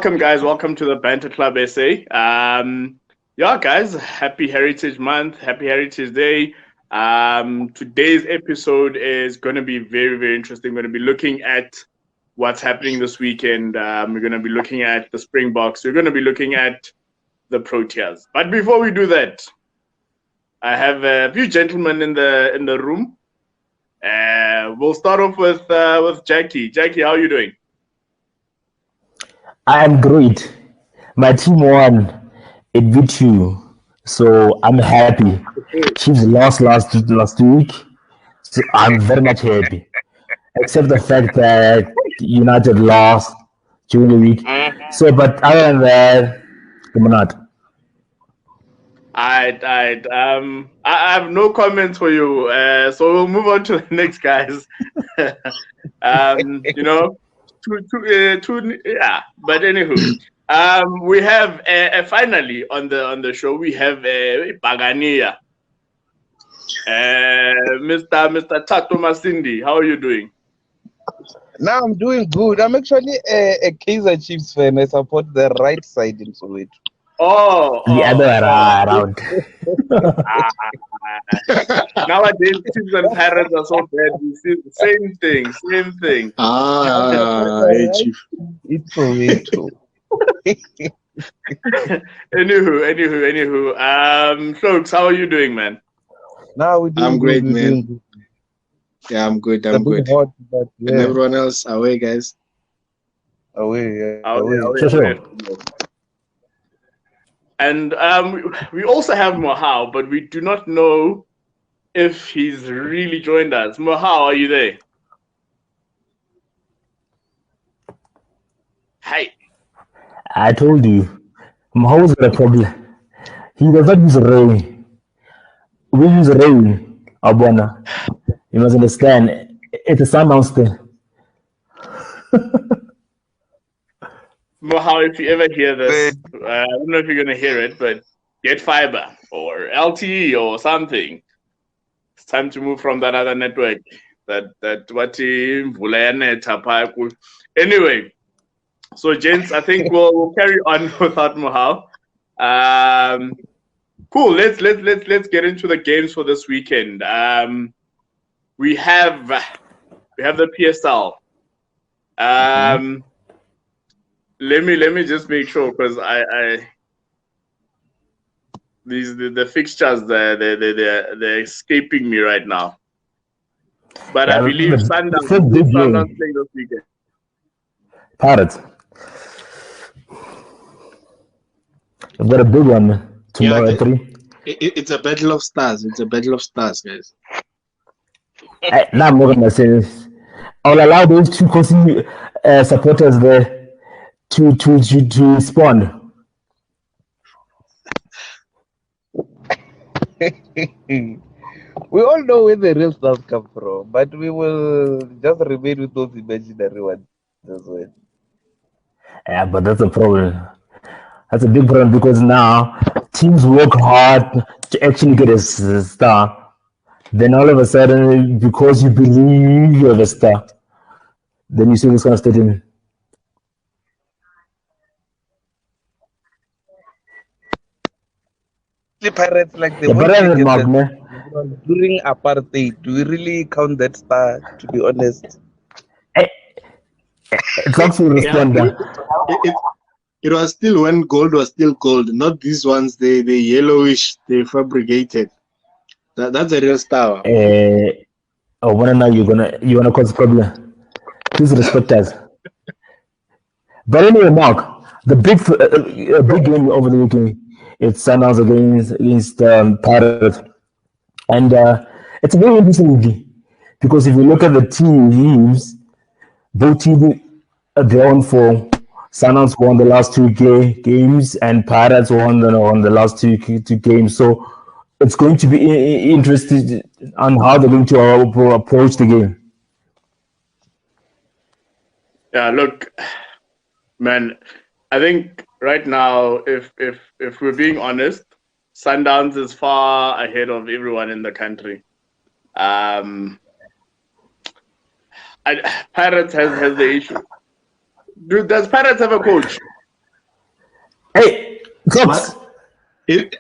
Welcome, guys. Welcome to the Banter Club SA. Yeah, guys, happy Heritage Month, happy Heritage Day. Today's episode is going to be very, very interesting. We're going to be looking at what's happening this weekend. We're going to be looking at the Springboks. We're going to be looking at the Proteas. But before we do that, I have a few gentlemen in the room. We'll start off with Jackie. Jackie, how are you doing? I am great. My team won. It beat you. So I'm happy. Chiefs lost last week. So I'm very much happy. Except the fact that United lost during the week. So but other than that, I'm not. I have no comments for you. So we'll move on to the next guys. You know, yeah. But anywho, we have finally on the show we have Pagania, Mr. Tato Masindi. How are you doing? Now I'm doing good. I'm actually a Kaizer Chiefs fan. I support the right side in Soweto. The other way Oh. around. Nowadays, Chiefs and Pirates are so bad. You see, same thing, same thing. Hey, Chief. It's Soweto. Anywho. Folks, how are you doing, man? Now we do. I'm great, we're man. doing good. Yeah, I'm good. It's a I'm bit good. hot, but And yeah, everyone else, away, guys. away. Sure. And we also have Mohau, but we do not know if he's really joined us. Mohau, are you there? Hi. I told you. Mahomes got a problem. He does not use rain. We use rain, Abwana. You must understand. It's a sun monster. Mohau, if you ever hear this, I don't know if you're going to hear it, but get fiber or LTE or something. It's time to move from that other network. Anyway, so gents, I think we'll carry on without Mohau. Cool. Let's get into the games for this weekend. We have the PSL. Let me just make sure because the fixtures they're escaping me right now. But I believe Sundowns playing this weekend. Pirates. I've got a big one tomorrow at 3. It's a battle of stars. It's a battle of stars, guys. Now I'm not going to say this. I'll allow those two supporters there to respond. We all know where the real stars come from, but we will just remain with those imaginary ones as well. Yeah, but that's a problem. That's a big problem because now teams work hard to actually get a star. Then all of a sudden, because you believe you have a star, then you see what's going to start in. The Pirates, like they The won Pirates against mark, us man. during apartheid. Do we really count that star? To be honest, It's also respond. It was still when gold was still gold, not these ones. They yellowish. They fabricated. That's a real star. Oh, when now you wanna cause problem? Please respect us. But anyway, Mark, the big game over the weekend, it's Sundowns against Pirates, and it's a very interesting game because if you look at the teams, both teams they're on for. Sundowns won the last two games, and Pirates won the last two games. So it's going to be interesting on how they're going to approach the game. Yeah, look, man, I think right now, if we're being honest, Sundowns is far ahead of everyone in the country. Pirates has the issue. Does Pirates have a coach? Hey, Cox. It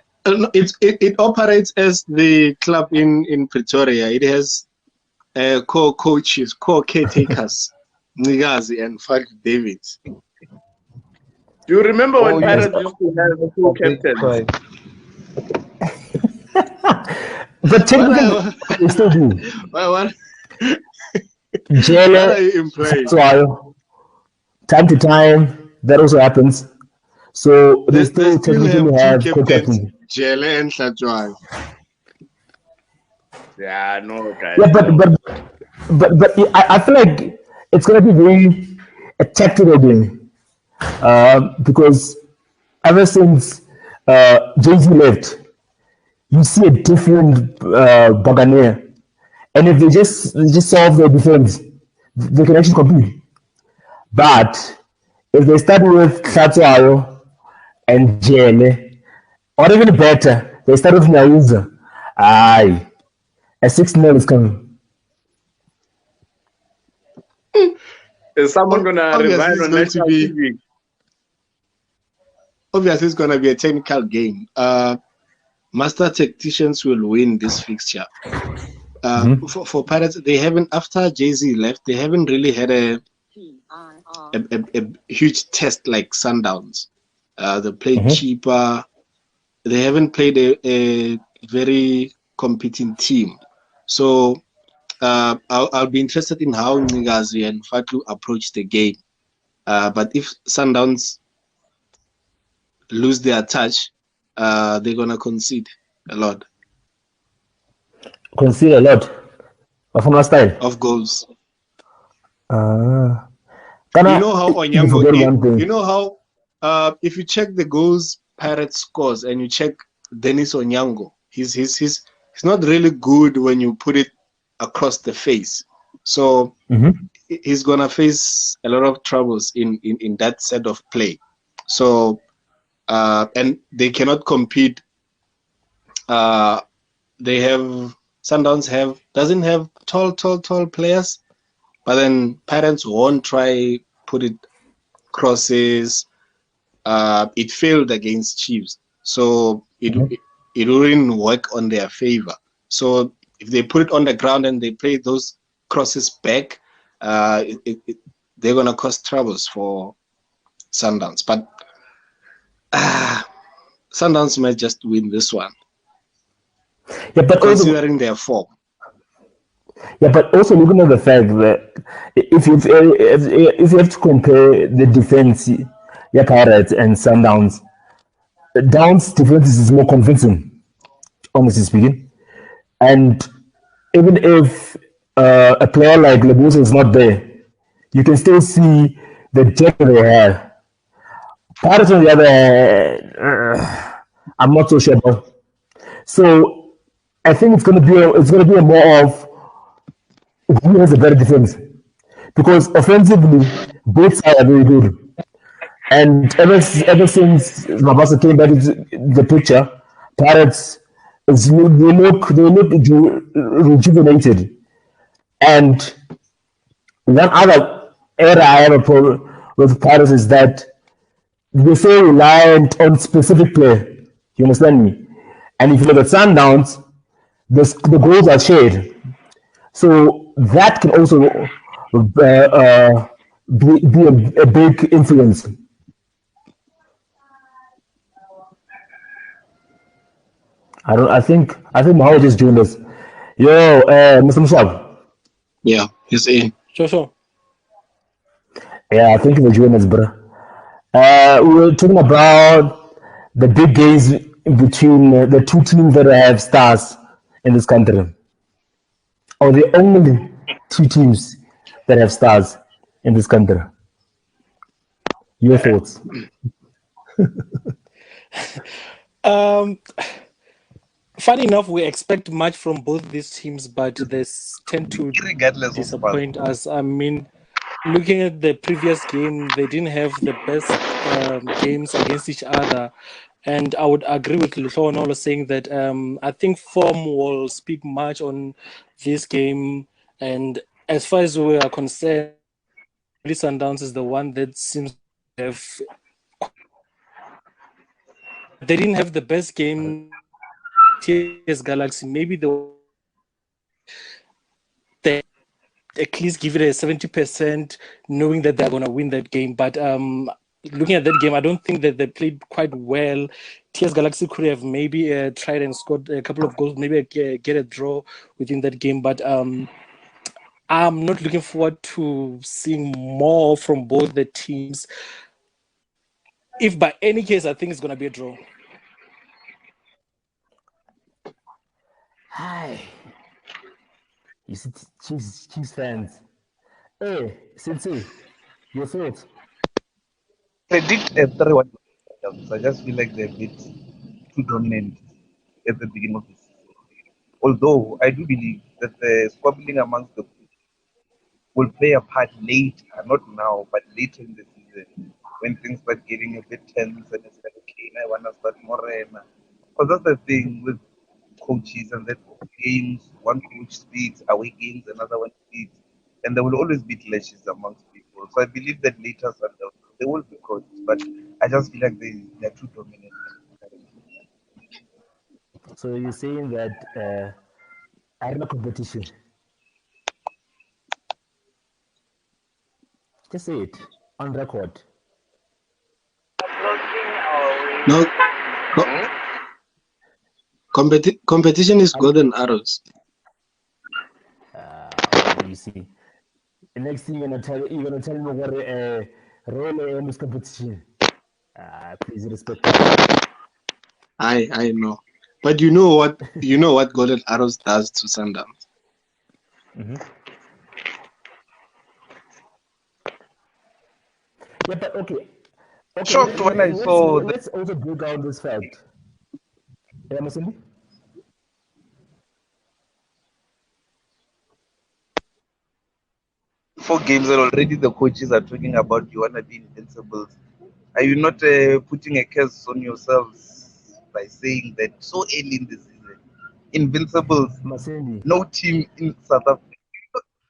operates as the club in Pretoria. It has core coaches, core caretakers, Nigazi and Fak Davids. Do you remember when Oh, yes. Pirates used to have two captains? But technically, they still do. What Jele, are you implying? time to time, that also happens. So they They still still technically have two have captains, co-captains. Jele and Hlatjwayo. Yeah, no, guys. Yeah, No. but I feel like it's gonna be very a tactical game because ever since Jay-Z left, you see a different Buccaneer. And if they just solve their defense, they can actually compete. But if they start with Hlatjwayo and Jele, or even better, they start with Nyauza, aye, a 6-0 is coming. Is someone gonna Obviously, resign it's on going to national be TV? obviously it's going to be a technical game. Master tacticians will win this fixture. For Pirates, they haven't after Jay-Z left, they haven't really had a huge test like Sundowns. They played cheaper. They haven't played a very competing team. So I'll be interested in how Nigazi and Fatu approach the game. But if Sundowns lose their touch, they're gonna concede a lot Consider a lot from last time. of goals. Ah, You Kana, know how you Onyango, forget one thing. you know how if you check the goals Pirates scores and you check Dennis Onyango, he's not really good when you put it across the face. So he's gonna face a lot of troubles in that set of play. So and they cannot compete. They have Sundowns doesn't have tall players, but then Pirates won't try put it crosses. It failed against Chiefs, so it wouldn't work on their favor. So if they put it on the ground and they play those crosses back, they're gonna cause troubles for Sundowns. But Sundowns might just win this one, Yeah, but also, considering their form. looking at the fact that if you have to compare the defense, yeah, Pirates and Sundowns, Downs' defense is more convincing, honestly speaking. And even if a player like Lebusa is not there, you can still see the depth they have. Pirates, on the other hand, I'm not so sure about. So I think it's gonna be a more of who has a better defense because offensively both sides are very good. And ever since Mabasa came back into the picture, Pirates they look rejuvenated. And one other error I have a problem with Pirates is that they're so reliant on specific play. You understand me? And if you look at Sundowns, the goals are shared. So that can also be a big influence. I think Mahal just joined us. Yo, Mr. Musab. Yeah, he's in. Sure. Yeah, I think you joined us, bro. We were talking about the big games between the two teams that have stars in this country, or the only two teams that have stars in this country. Your thoughts? Um, Funny enough, we expect much from both these teams, but they tend to Regardless of disappoint us. I mean, looking at the previous game, they didn't have the best games against each other. And I would agree with Luthonolo saying that I think form will speak much on this game. And as far as we are concerned, Sundowns is the one that seems to have they didn't have the best game. TS Galaxy, maybe they at least give it a 70%, knowing that they're gonna win that game. But looking at that game, I don't think that they played quite well. TS Galaxy could have maybe tried and scored a couple of goals, maybe get a draw within that game. But I'm not looking forward to seeing more from both the teams. If by any case, I think it's gonna be a draw. Hi. You see, Chiefs fans. Hey, Sensei, your thoughts? Predict a 3-1. I just feel like they're a bit too dominant at the beginning of the season. Although I do believe that the squabbling amongst the will play a part later, not now, but later in the season, when things start getting a bit tense and it's like, okay, now I want to start more. Because that's the thing with coaches and that games, one coach speaks, away games, another one speaks, and there will always be clashes amongst people. So I believe that later they will be coached, but I just feel like they're too dominant. So you're saying that arena competition. Just say it on record. No, competition is golden arrows. You see, the next thing you're gonna tell me what role in this competition. Please respect that. I know, but you know what golden arrows does to Sundowns. Yeah, but okay. Shocked when I saw Let's also break down this fact. Yeah, Masindi? 4 games and already the coaches are talking about you want to be invincibles. Are you not putting a curse on yourselves by saying that so early in the season, invincibles, Masindi. no team in South Africa?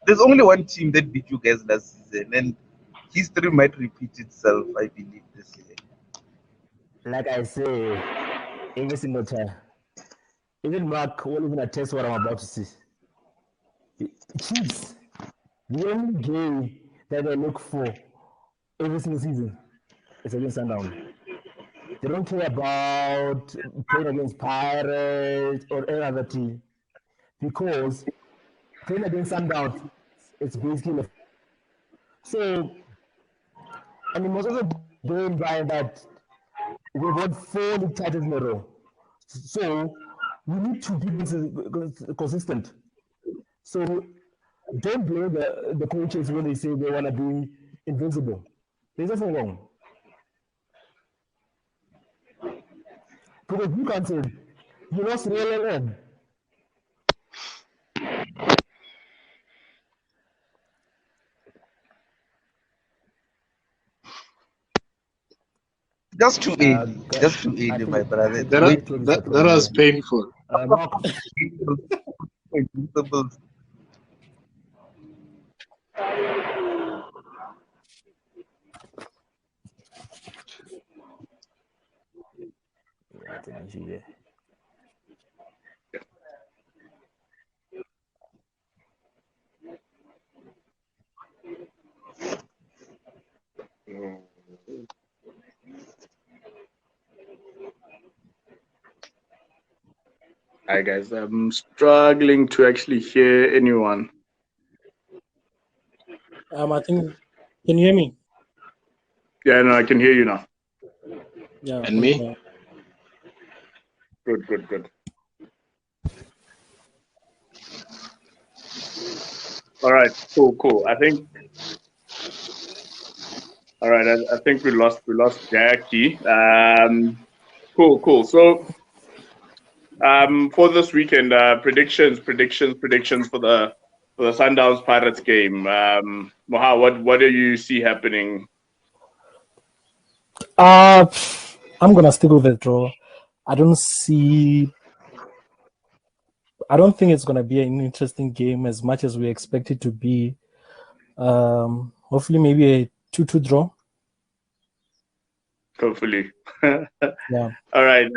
There's only one team that beat you guys last season, and history might repeat itself, I believe, this year. Like I say, every single time. Even Mark won't even attest what I'm about to say. Chiefs, the only game that I look for every single season is against Sundown. They don't care about playing against Pirates or any other team because playing against Sundown, it's basically so. And it must also bear in mind that we won 4 league titles in a row. So we need to be consistent. So don't blame the coaches when they say they want to be invincible. There's nothing wrong. Because you can't say you lost Real LM. Just too early, my brother. That was painful. Mark, Invincibles. yeah, it's an issue there. Hi guys, I'm struggling to actually hear anyone. I think. Can you hear me? Yeah, no, I can hear you now. Yeah. And me? Okay. Good. All right, cool. I think. All right, I think we lost Jackie. Cool. So, for this weekend, predictions for the Sundowns Pirates game. Moha, what do you see happening? I'm gonna stick with the draw. I don't think it's gonna be an interesting game as much as we expect it to be. Hopefully, maybe a 2-2 draw. Hopefully. Yeah. All right.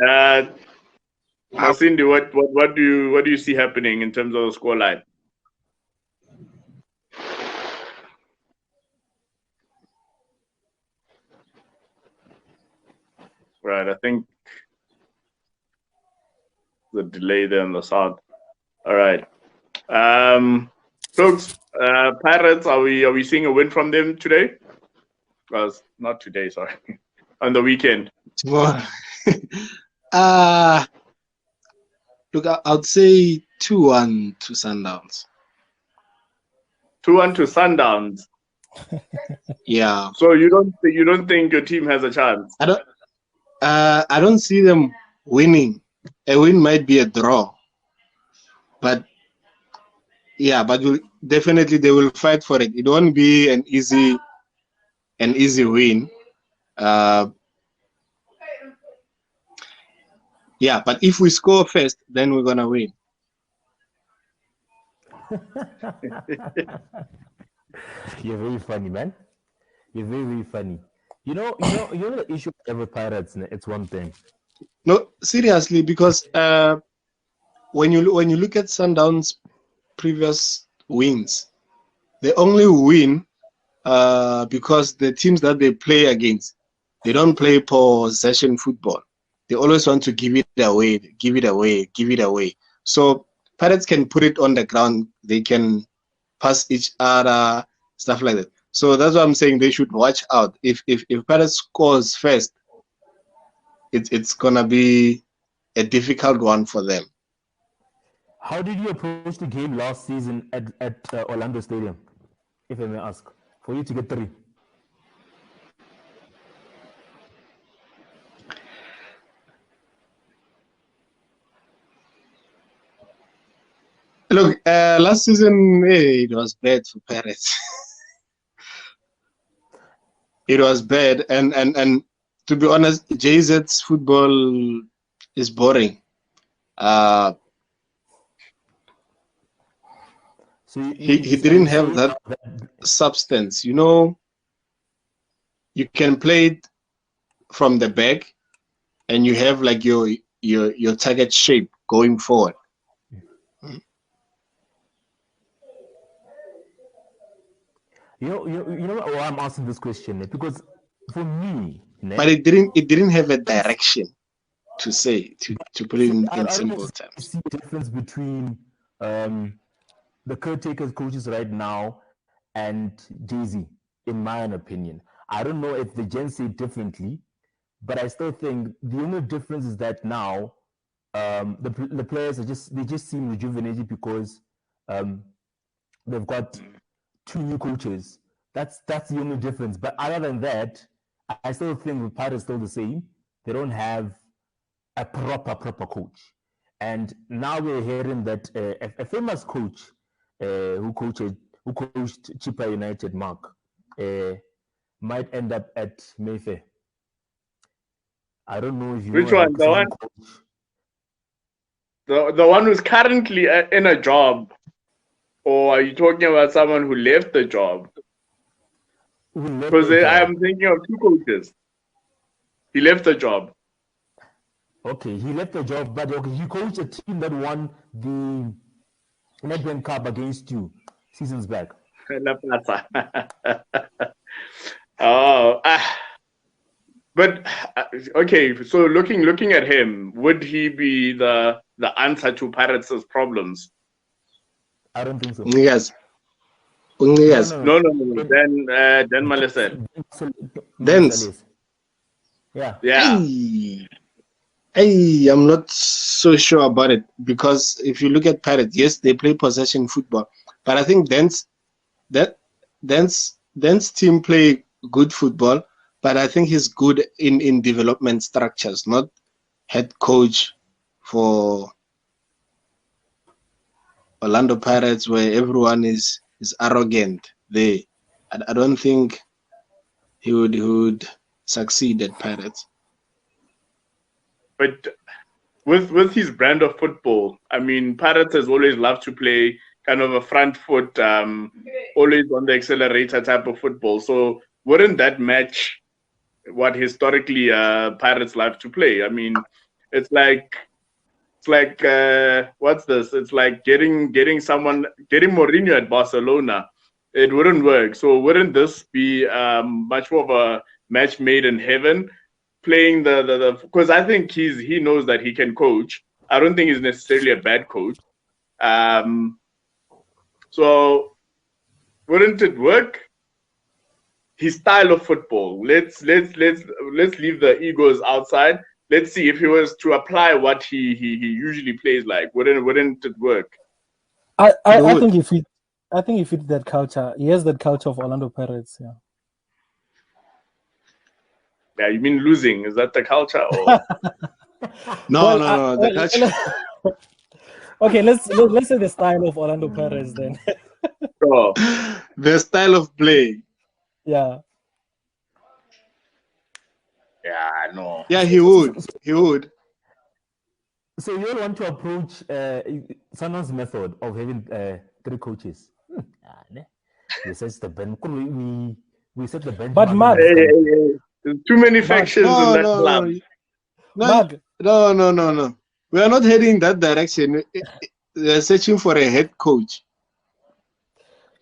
Masindi, what do you see happening in terms of the scoreline? Right. I think the delay there on the sound. All right. Folks, Pirates, are we seeing a win from them today? Well, not today, sorry. On the weekend. Tomorrow. Look, I'd say 2-1 to Sundowns. 2-1 to Sundowns. Yeah. So you don't think your team has a chance? I don't see them winning. A win might be a draw, but yeah, but definitely they will fight for it. It won't be an easy win. Yeah, but if we score first, then we're gonna win. You're very funny, man. You're very, very funny. You know the issue with Pirates. It's one thing. No, seriously, because when you look at Sundown's previous wins, they only win because the teams that they play against, they don't play possession football. They always want to give it away, give it away, give it away. So Pirates can put it on the ground. They can pass each other, stuff like that. So that's why I'm saying they should watch out. If Pirates scores first, it's gonna be a difficult one for them. How did you approach the game last season at Orlando Stadium, if I may ask, for you to get 3? Look, last season it was bad for Pirates. It was bad, and to be honest, JZ's football is boring. So He didn't have that substance. You know, you can play it from the back, and you have like your target shape going forward. You know why I'm asking this question? Because for me, But it didn't have a direction to say, to put it in simple terms. I see the difference between the caretaker coaches right now and Jay-Z, in my own opinion. I don't know if the Gen say differently, but I still think the only difference is that now the players just seem rejuvenated because they've got 2 new coaches. That's the only difference. But other than that, I still think the part is still the same. They don't have a proper coach. And now we're hearing that a famous coach who coached Chippa United, Mark, might end up at Mayfair. I don't know if you Which know one? The one? The one who's currently in a job, or are you talking about someone who left the job? Because I'm thinking of 2 coaches. He left the job. Okay, he left the job, but okay, he coached a team that won the Nedbank Cup against you seasons back. But okay, so looking at him, would he be the answer to Pirates' problems? I don't think so. Yes. No. Then Malese. Dance. Yeah. I'm not so sure about it, because if you look at Pirates, yes, they play possession football, but I think Dance team play good football, but I think he's good in development structures, not head coach for Orlando Pirates, where everyone is arrogant. I don't think he would succeed at Pirates. But with his brand of football, I mean, Pirates has always loved to play kind of a front foot, always on the accelerator type of football. So wouldn't that match what historically Pirates like to play. I mean, it's like what's this? It's like getting Mourinho at Barcelona. It wouldn't work. So wouldn't this be much more of a match made in heaven? Playing the because I think he knows that he can coach. I don't think he's necessarily a bad coach. So wouldn't it work? His style of football. Let's leave the egos outside. Let's see if he was to apply what he usually plays like. Wouldn't it work? I think if he fit that culture. He has that culture of Orlando Pirates. Yeah. Yeah, you mean losing? Is that the culture? Or? No, the culture. Okay, let's say the style of Orlando Pirates then. Sure. The style of play. Yeah. Yeah, no. Yeah, he would. He would. So you all want to approach Sanon's method of having 3 coaches? We set the bench. We set the bench. But Mark, there's too many factions in that club. No. We are not heading in that direction. We are searching for a head coach.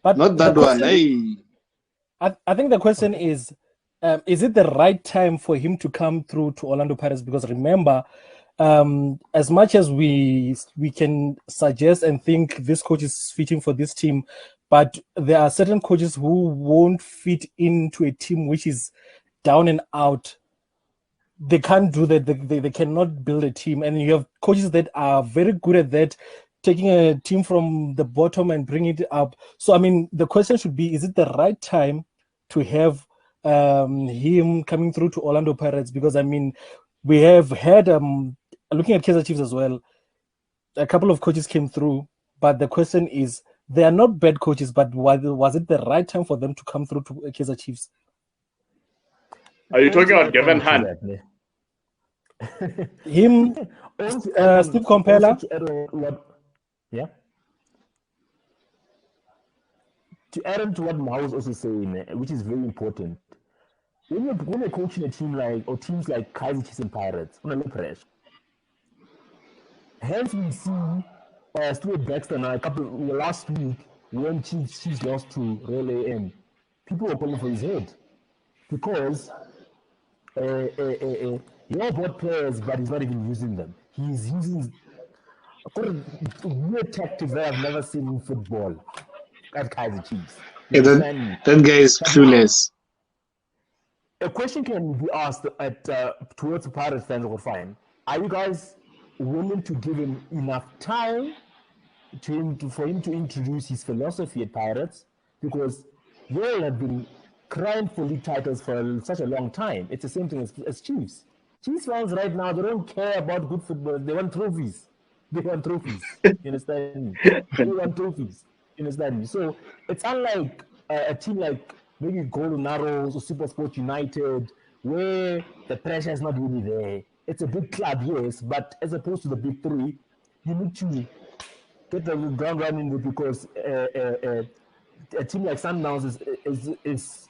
But not that one. Hey. I think the question is it the right time for him to come through to Orlando Pirates? Because remember, as much as we can suggest and think this coach is fitting for this team, but there are certain coaches who won't fit into a team which is down and out. They can't do that. They cannot build a team. And you have coaches that are very good at that, taking a team from the bottom and bringing it up. So, I mean, the question should be, is it the right time to have him coming through to Orlando Pirates? Because, I mean, we have had, looking at Kaizer Chiefs as well, a couple of coaches came through. But the question is, they are not bad coaches, but was it the right time for them to come through to Kaizer Chiefs? Are you talking about Gavin Hunt? Him, Steve Compella. Yeah. To add on to what Mao was also saying, which is very important, when you're coaching a team or teams like Kaizer Chiefs and Pirates, on a low pressure. Hence, we see Stuart Baxter now last week when Chiefs lost to Royal AM. People were calling for his head because he bought players, but he's not even using them. He's using weird tactics that I've never seen in football at Kaizer Chiefs. Yeah, that guy is clueless. A question can be asked towards the Pirates fans or fine. Are you guys willing to give him enough time for him to introduce his philosophy at Pirates? Because they all have been crying for league titles for such a long time. It's the same thing as Chiefs. Chiefs fans right now, they don't care about good football. They want trophies. You understand me? They want trophies. You understand me? So it's unlike a team like maybe Golden Arrows or Super Sport United, where the pressure is not really there. It's a big club, yes, but as opposed to the big 3, you need to get the ground running with, because a team like Sundowns is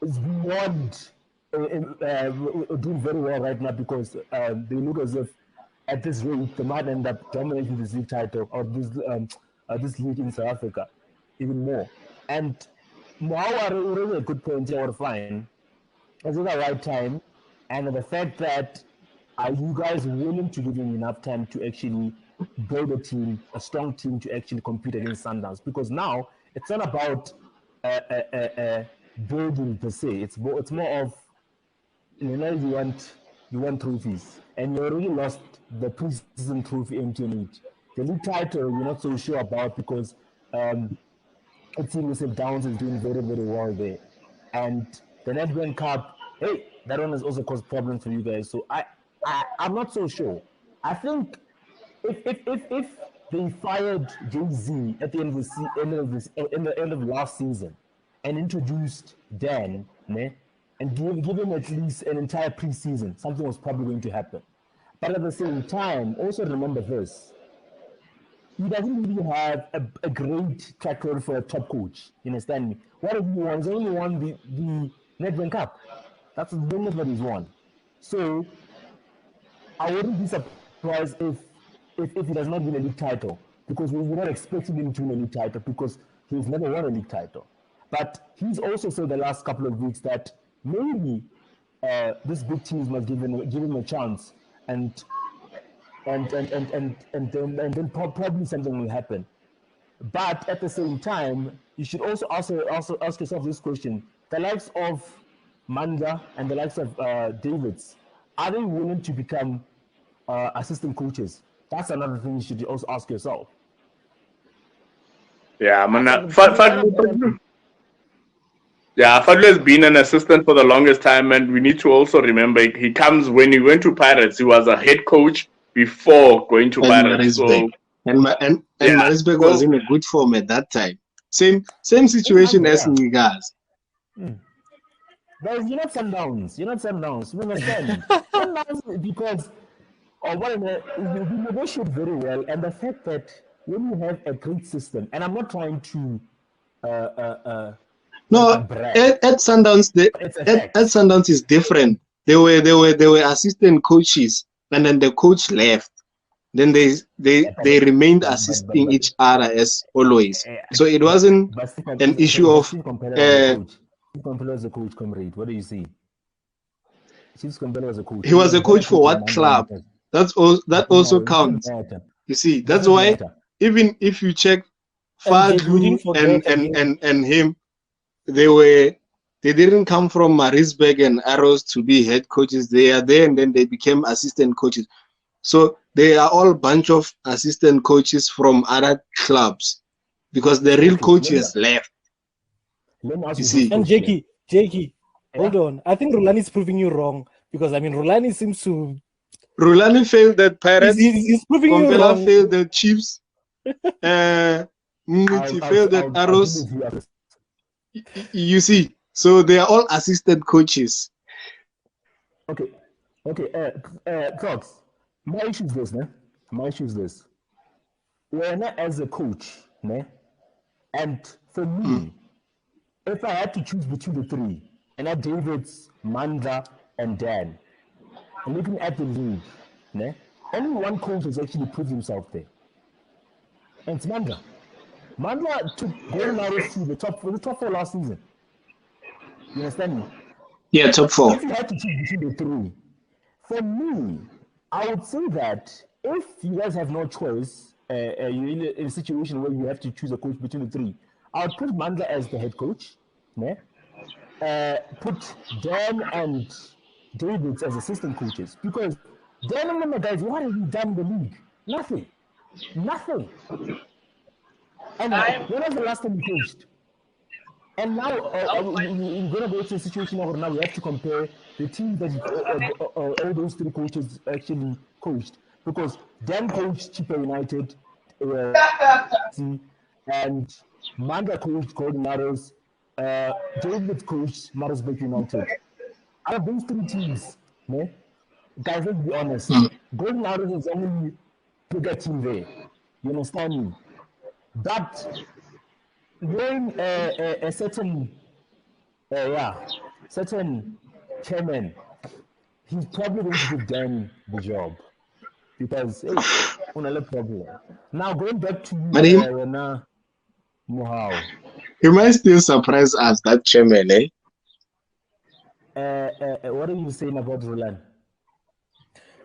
beyond doing very well right now, because they look as if at this rate they might end up dominating this league title or this league in South Africa even more. And Mohawa really a good point here, fine. Is it the right time? And the fact that are you guys willing to give him enough time to actually build a strong team to actually compete against Sundowns? Because now it's not about building per se. It's more of, you want trophies, and you already lost the preseason trophy MTN. The league title you're not so sure about, because it seems as if Downs is doing very, very well there, and the Nedbank Cup, hey, that one has also caused problems for you guys. So I'm not so sure. I think if they fired Jay-Z at the end of last season and introduced Dan, and give him at least an entire preseason, something was probably going to happen. But at the same time, also remember this: he doesn't really have a great track record for a top coach. You understand me? What if he won? He's only won the Nedbank Cup. That's the longest that he's won. So I wouldn't be surprised if he does not win a league title, because we're not expecting him to win a league title because he's never won a league title. But he's also said the last couple of weeks that maybe this big teams must give him a chance, and then probably something will happen. But at the same time, you should also ask yourself this question: the likes of Manda and the likes of Davids, are they willing to become assistant coaches? That's another thing you should also ask yourself. Yeah, Fadlu has been an assistant for the longest time, and we need to also remember he comes when he went to Pirates. He was a head coach before going to Pirates. So, Marisbeck was in a good form at that time. Same situation as Ngigazi. But you're not Sundowns. You understand? Sundowns, because we negotiate very well, and the fact that when you have a great system, and I'm not trying to at Sundowns, at Sundowns is different. They were assistant coaches, and then the coach left. Then they remained assisting each other as always. So it wasn't an issue of. Compella was a coach, comrade. What do you see? Compella was a coach. He was a coach for what club? That also counts. You see, that's why even if you check Fadlu and him, they didn't come from Marisbeck and Arrows to be head coaches. They are there, and then they became assistant coaches. So they are all a bunch of assistant coaches from other clubs, because the real coaches left. You see. And Jakey, hold on. I think Rulani is proving you wrong, because Rulani seems to. Rulani failed at Pirates. He's proving you wrong. Failed at Chiefs. He failed at Arrows. You see, so they are all assistant coaches. Okay. Cox. My issue is this. We're not as a coach, ne? And for me, if I had to choose between the three, and at Davids, Manda, and Dan, and looking at the league, ne? Only one coach has actually proved himself there, and it's Manda. Manda took Golden Arrows to the top 4 last season. You understand me? Yeah, top 4. If you had to choose between the three, for me, I would say that if you guys have no choice, you're in a situation where you have to choose a coach between the three, I would put Mandla as the head coach, ne? Put Dan and Davids as assistant coaches, because Dan and the guys, what have you done in the league? Nothing. And when was the last time you coached? And now we're going to go to a situation where now we have to compare the teams that all those three coaches actually coached. Because Dan coached Chippa United, and Manda coached Golden Arrows, David coached Marisbeck United. Out of those three teams, guys, let's be honest, Golden Arrows is only bigger team there. You understand me? But when a certain chairman, he's probably going to give Dan the job, because another problem. Now going back to Mohau. He might still surprise us, that chairman, eh? What are you saying about Roland?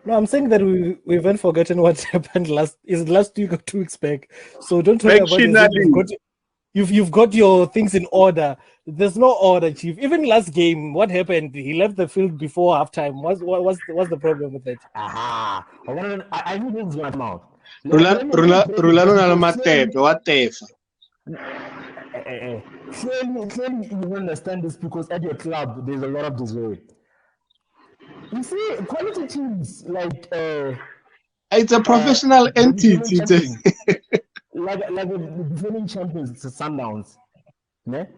No, I'm saying that we haven't forgotten what happened last week or 2 weeks back. So don't worry about it. You've got your things in order. There's no order, Chief. Even last game, what happened? He left the field before halftime. What's the problem with it? Aha! I knew things were come out. Clearly, you understand this, because at your club there's a lot of desire. You see, quality teams like it's a professional entity. like the defending champions, it's Sundowns. Ne?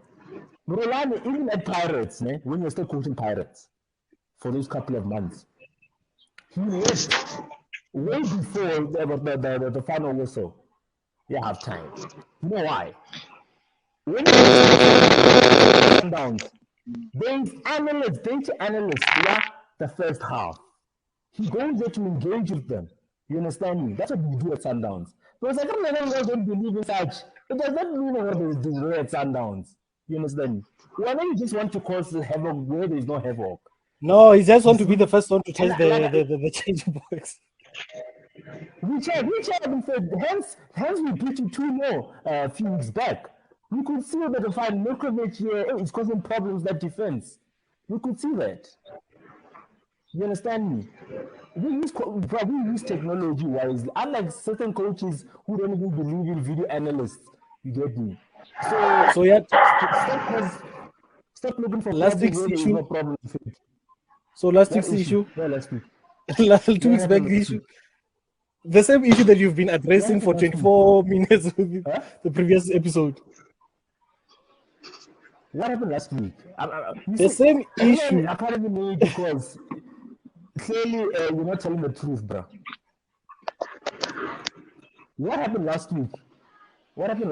Rolani, even at Pirates, when you're still coaching Pirates for those couple of months, he left way before the final whistle. Yeah, half time. You know why? When you're Sundowns, data analysts, yeah, the first half. He goes there to engage with them. You understand me? That's what we do at Sundowns. Because I don't believe in such. It does not mean what they do at Sundowns. You understand me? Whenever you just want to cause havoc where there is no havoc. No, he just want to be the first one to touch the change box. We checked and said, hence we beat you 2-0 a few weeks back. We could see that the fight Milkovic here is causing problems that defense. We could see that. You understand me? We use technology wisely. Unlike certain coaches who don't even believe in video analysts. You get me? So yeah, stop looking for last problems week's where there is issue. no problem. So last week's issue. Yeah, last week. 2 weeks back, the issue. The same issue that you've been addressing for 24 minutes with the previous episode. What happened last week? Same issue. I can't even know it because clearly you're not telling the truth, bro. What happened last week?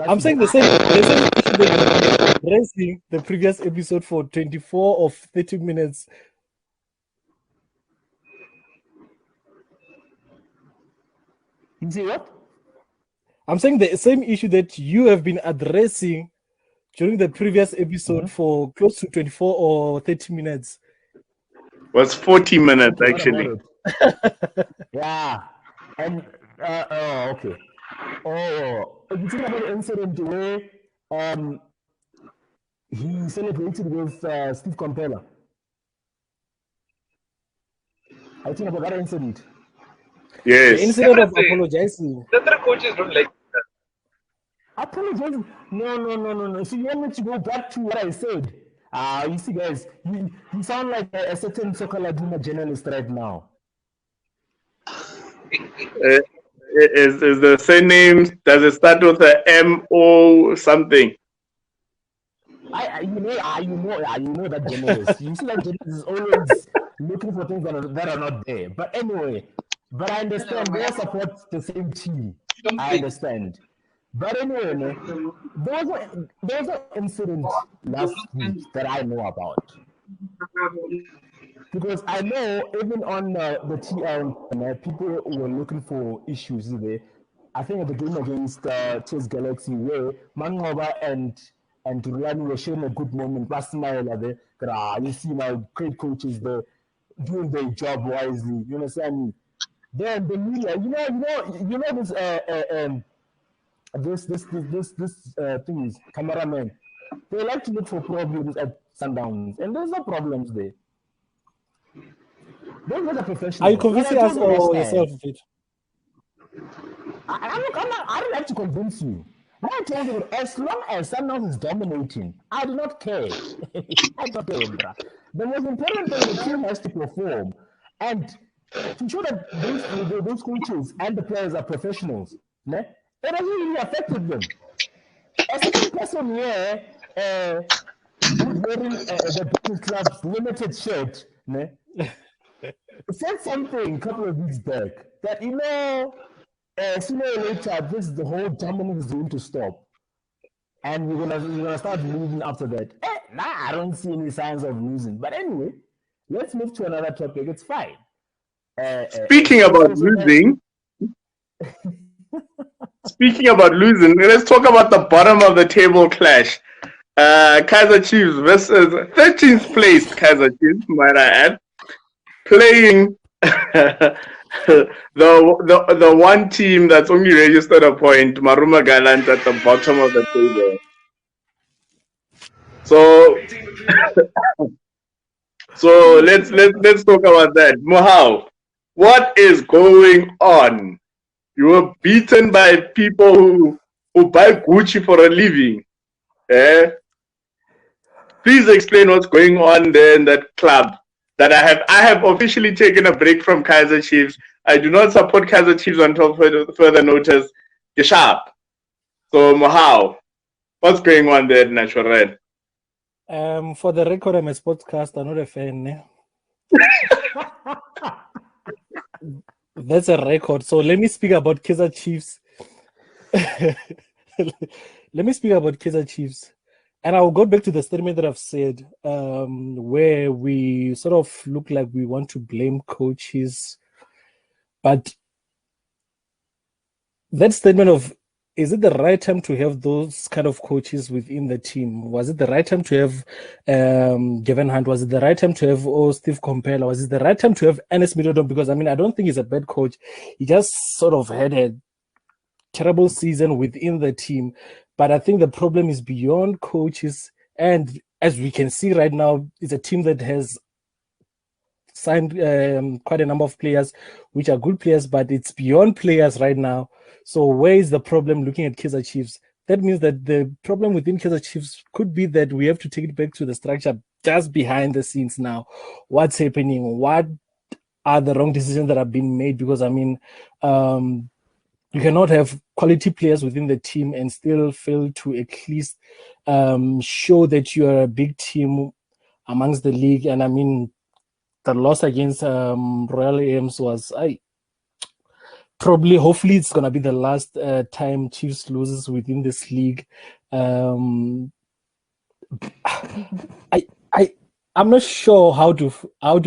I'm saying the same issue that you've been addressing the previous episode for 24 or 30 minutes. You see what? I'm saying the same issue that you have been addressing during the previous episode for close to 24 or 30 minutes. Was 40 minutes actually. Yeah. And okay. Oh, you talking about the incident where he celebrated with Steve Compella. I think about that incident. Yes. The incident of apologizing. The other coaches don't like that. Apologizing? No. So you want me to go back to what I said? You see, guys, you sound like a certain Soccer Laduma journalist right now. Is the surname, does it start with a M-O something? You know that journalist. You see that journalist is always looking for things that are not there. But anyway, I understand they support the same team. I understand. But anyway, there was an incident last week that I know about. Because I know even on the TL, people were looking for issues there. I think at the game against Chess Galaxy, where Mangoba and Rulani were showing a good moment. You see now great coaches there doing their job wisely. You understand me? Then the media, this thing is cameramen. They like to look for problems at Sundowns, and there's no problems there. Those are the professionals. Are you convincing us or yourself of it? I don't like to convince you. I tell you, as long as Sundowns is dominating, I do not care. I don't care, bro. The most important thing the team has to perform, and to show that those coaches and the players are professionals, it doesn't really affect them. A certain person here who's wearing the business club's limited shirt, said something a couple of weeks back that, sooner or later, the whole dominance is going to stop. And we're gonna start losing after that. I don't see any signs of losing. But anyway, let's move to another topic. It's fine. Speaking about losing, let's talk about the bottom of the table clash. Kaizer Chiefs versus 13th place Kaizer Chiefs, might I add, playing the one team that's only registered a point, Maruma Gallant, at the bottom of the table. So let's talk about that. Mohau, what is going on? You were beaten by people who buy Gucci for a living. Please explain what's going on there in that club. That I have officially taken a break from Kaizer Chiefs. I do not support Kaizer Chiefs until further notice. You're sharp. So Mohau, what's going on there, Natural Red? For the record, I'm a sportscaster, not a fan. That's a record. So let me speak about Kaizer Chiefs. Let me speak about Kaizer Chiefs. And I'll go back to the statement that I've said, where we sort of look like we want to blame coaches, but that statement of, is it the right time to have those kind of coaches within the team? Was it the right time to have Gavin Hunt? Was it the right time to have Steve Compella? Was it the right time to have Ernest Middleton? Because I mean, I don't think he's a bad coach. He just sort of had a terrible season within the team. But I think the problem is beyond coaches. And as we can see right now, it's a team that has signed quite a number of players, which are good players, but it's beyond players right now. So where is the problem looking at Kaizer Chiefs? That means that the problem within Kaizer Chiefs could be that we have to take it back to the structure just behind the scenes now. What's happening? What are the wrong decisions that have been made? Because, I mean, you cannot have quality players within the team and still fail to at least show that you are a big team amongst the league. And, I mean, the loss against Royal Ames was hopefully it's gonna be the last time Chiefs loses within this league. I'm not sure how do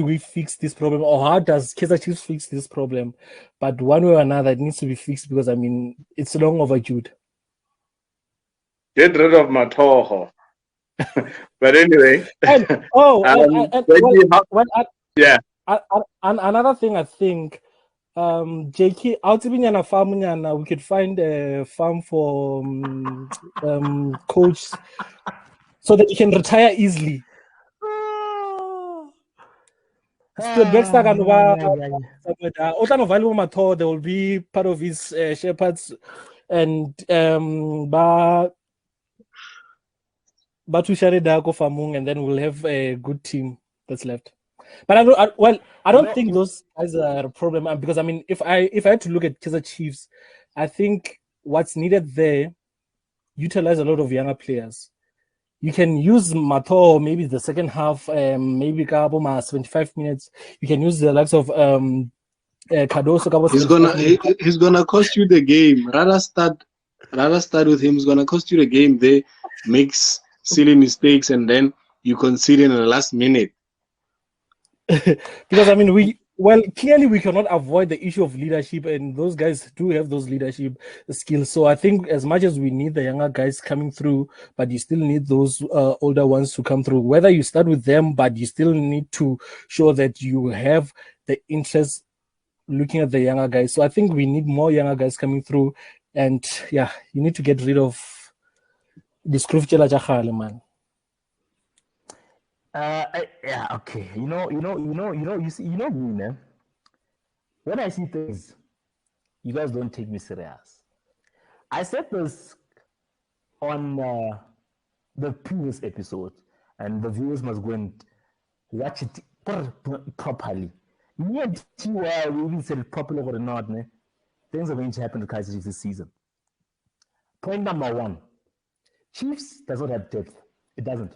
we fix this problem, or how does Kaizer Chiefs fix this problem, but one way or another it needs to be fixed, because I mean it's long overdue. Get rid of Matoho. But anyway. Another thing I think, JK, out farm, we could find a farm for coach so that he can retire easily. There will be part of his shepherds and and then we'll have a good team that's left. But I don't think those guys are a problem, because I mean, if I had to look at Kaizer Chiefs, I think what's needed there, utilize a lot of younger players. You can use Mato maybe the second half, maybe Kaboma 75 minutes. You can use the likes of Cardoso. He's gonna cost you the game. Rather start with him. He's gonna cost you the game. They makes silly mistakes and then you concede in the last minute. Because I mean, clearly we cannot avoid the issue of leadership, and those guys do have those leadership skills. So I think as much as we need the younger guys coming through, but you still need those older ones to come through. Whether you start with them, but you still need to show that you have the interest looking at the younger guys. So I think we need more younger guys coming through, and yeah, you need to get rid of this man. Yeah, okay. You see, me, man. When I see things, you guys don't take me serious. I said this on the previous episode, and the viewers must go and watch it properly. Me and TY, we even said it properly or not, man. Things are going to happen to Kaizer Chiefs this season. Point number one, Chiefs does not have depth. It doesn't.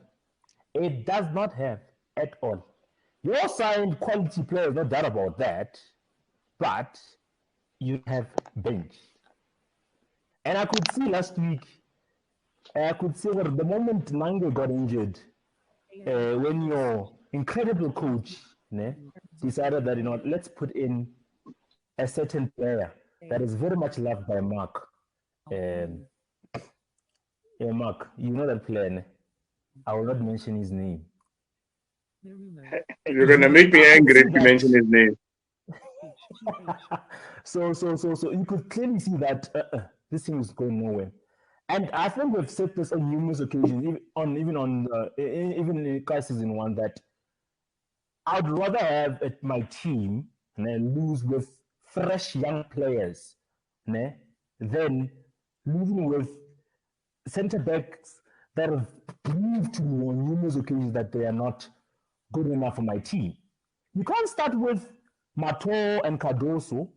It does not have at all. You all signed quality players, no doubt about that, but you have bench. And I could see last week, where the moment Nango got injured, when your incredible coach decided that, let's put in a certain player that is very much loved by Mark. Mark, you know that player, I will not mention his name. You're gonna make me angry if you mention his name. So you could clearly see that this thing is going nowhere. And I think we've said this on numerous occasions, even in season one, that I'd rather have my team lose with fresh young players than losing with centre backs that have proved to me on numerous occasions that they are not good enough for my team. You can't start with Mato and Cardoso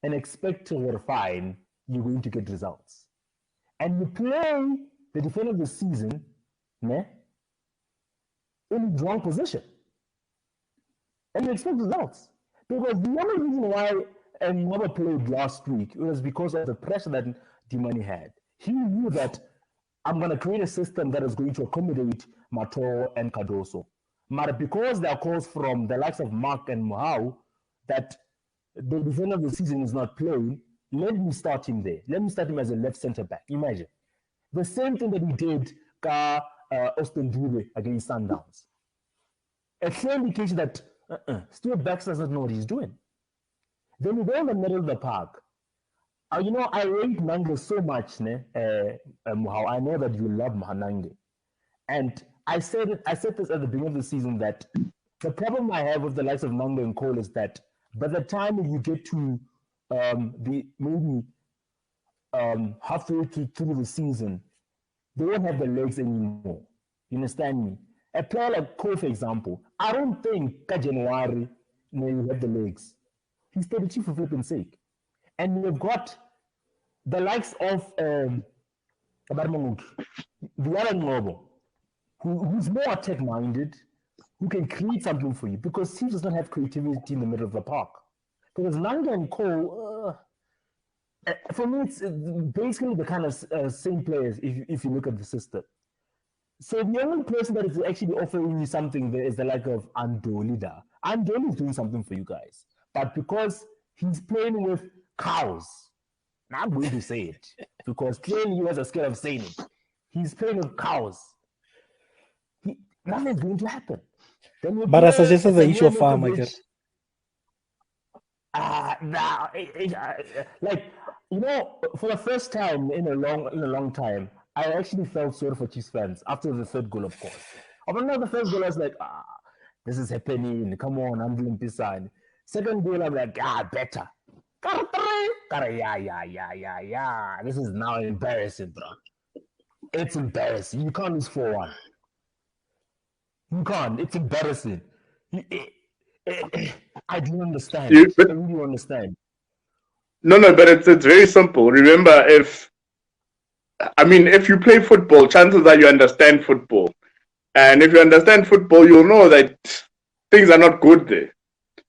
and expect to refine, you're going to get results. And you play the defender of the season in the wrong position. And you expect results. Because the only reason why Ngoma played last week was because of the pressure that Dimani had. He knew that I'm going to create a system that is going to accommodate Mato and Cardoso. But because there are calls from the likes of Mark and Mohau that the defender of the season is not playing, let me start him there. Let me start him as a left centre back. Imagine. The same thing that he did Austin Dube against Sundowns. A clear indication that Stuart Baxter doesn't know what he's doing. Then you go in the middle of the park. I rate Nange so much, Mohau. I know that you love Nange. And I said this at the beginning of the season that the problem I have with the likes of Nange and Cole is that by the time you get to halfway through the season, they won't have the legs anymore. You understand me? A player like Cole, for example, I don't think January will have the legs. He's 32 for flipping sake. And you've got the likes of the other Ngobo, who's more attack-minded, who can create something for you, because Steve does not have creativity in the middle of the park. Because Nanga and Cole, for me, it's basically the kind of same players if you look at the system. So the only person that is actually offering you something there is the like of Andolida. Andoli is doing something for you guys. But because he's playing with cows, now I'm going to say it, because clearly you guys are scared of saying it. He's playing with cows. Nothing's going to happen. But I suggested the issue of farm, I guess. For the first time in a long time, I actually felt sorry for Chiefs fans after the third goal, of course. After the first goal, I was like, this is happening. Come on, I'm doing Pisan. Second goal, I'm like, better. Yeah. This is now embarrassing, bro. It's embarrassing. You can't lose 4-1. You can't. It's embarrassing. I don't understand. I really understand. No, but it's very simple. Remember, if you play football, chances are you understand football. And if you understand football, you'll know that things are not good there.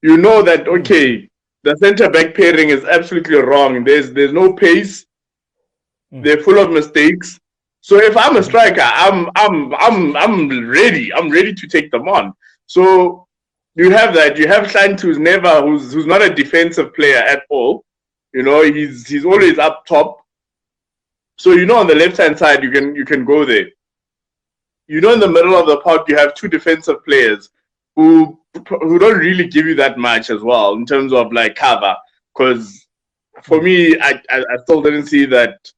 You know that, okay, the centre-back pairing is absolutely wrong. There's no pace. They're full of mistakes. So if I'm a striker, I'm ready. I'm ready to take them on. So you have that. You have Shant who's not a defensive player at all. He's always up top. So on the left hand side you can go there. In the middle of the park you have two defensive players who don't really give you that much as well in terms of like cover. Because for me, I still didn't see that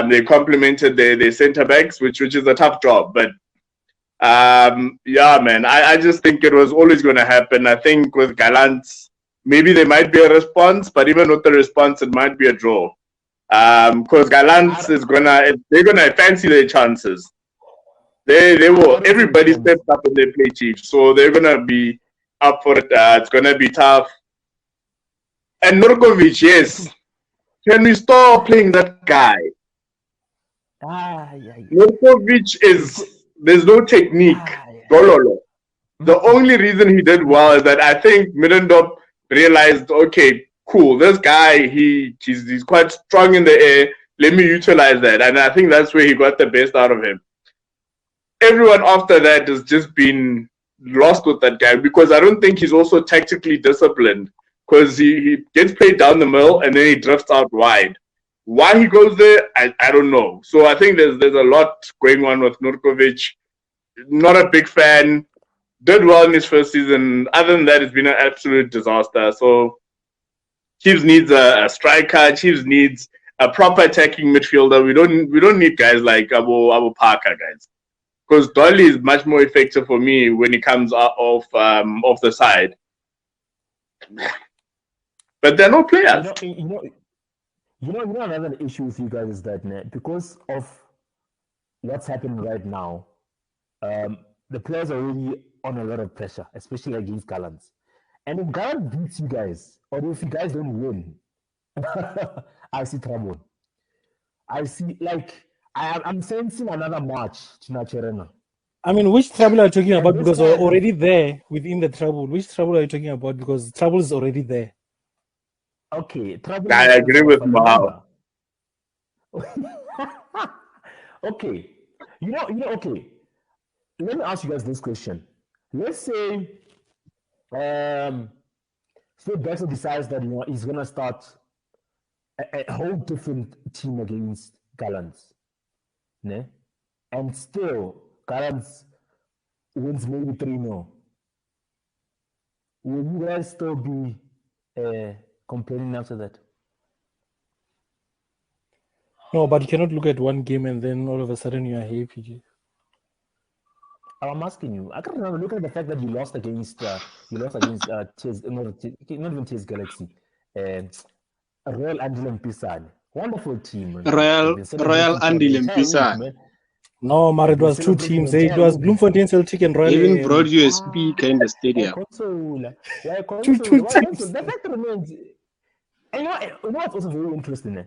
they complemented their centre backs, which is a tough job. But man, I just think it was always going to happen. I think with Gallants, maybe there might be a response, but even with the response, it might be a draw. Because Gallants they're gonna fancy their chances. They will. Everybody steps up and they play Chiefs, so they're gonna be up for it. It's gonna be tough. And Nurkovic, yes. Can we stop playing that guy? Nurkovic there's no technique. Gololo. The only reason he did well is that I think Middendorp realized, okay, cool, this guy, he's quite strong in the air. Let me utilize that. And I think that's where he got the best out of him. Everyone after that has just been lost with that guy because I don't think he's also tactically disciplined because he gets played down the middle and then he drifts out wide. Why he goes there, I don't know. So I think there's a lot going on with Nurkovic. Not a big fan. Did well in his first season. Other than that, it's been an absolute disaster. So Chiefs needs a striker. Chiefs needs a proper attacking midfielder. We don't need guys like Abu Parker guys, because Dolly is much more effective for me when he comes off the side. But there are no players. Another issue with you guys is that because of what's happening right now, the players are really on a lot of pressure, especially against Gallants. And if Gallant beats you guys, or if you guys don't win, I see trouble. I see, I'm sensing another march to Nacherena. I mean, which trouble are you talking about? Because we're already there within the trouble. Which trouble are you talking about? Because trouble is already there. Okay, trouble. I agree with Mahal. Okay. Okay. Let me ask you guys this question. Let's say Phil Baxter decides that he's gonna start a whole different team against Gallants, ne? And still Gallants wins maybe 3-0. Will you guys still be complaining after that? No, but you cannot look at one game and then all of a sudden you are happy. I'm asking you. I can't remember. Look at the fact that you lost against not even TS Galaxy, Royal Angeles Pisani. Wonderful team. Man. They've been Royal celebrating for Andy the entire week, Limpisani man. No, Mar, They've it been was two celebrating teams. the It entire was week. Bloemfontein Celtic and Royal. Even brought you a speaker in the stadium. Why console? Why Two console? Why teams. console? The fact remains. And you know what's also very interesting, eh?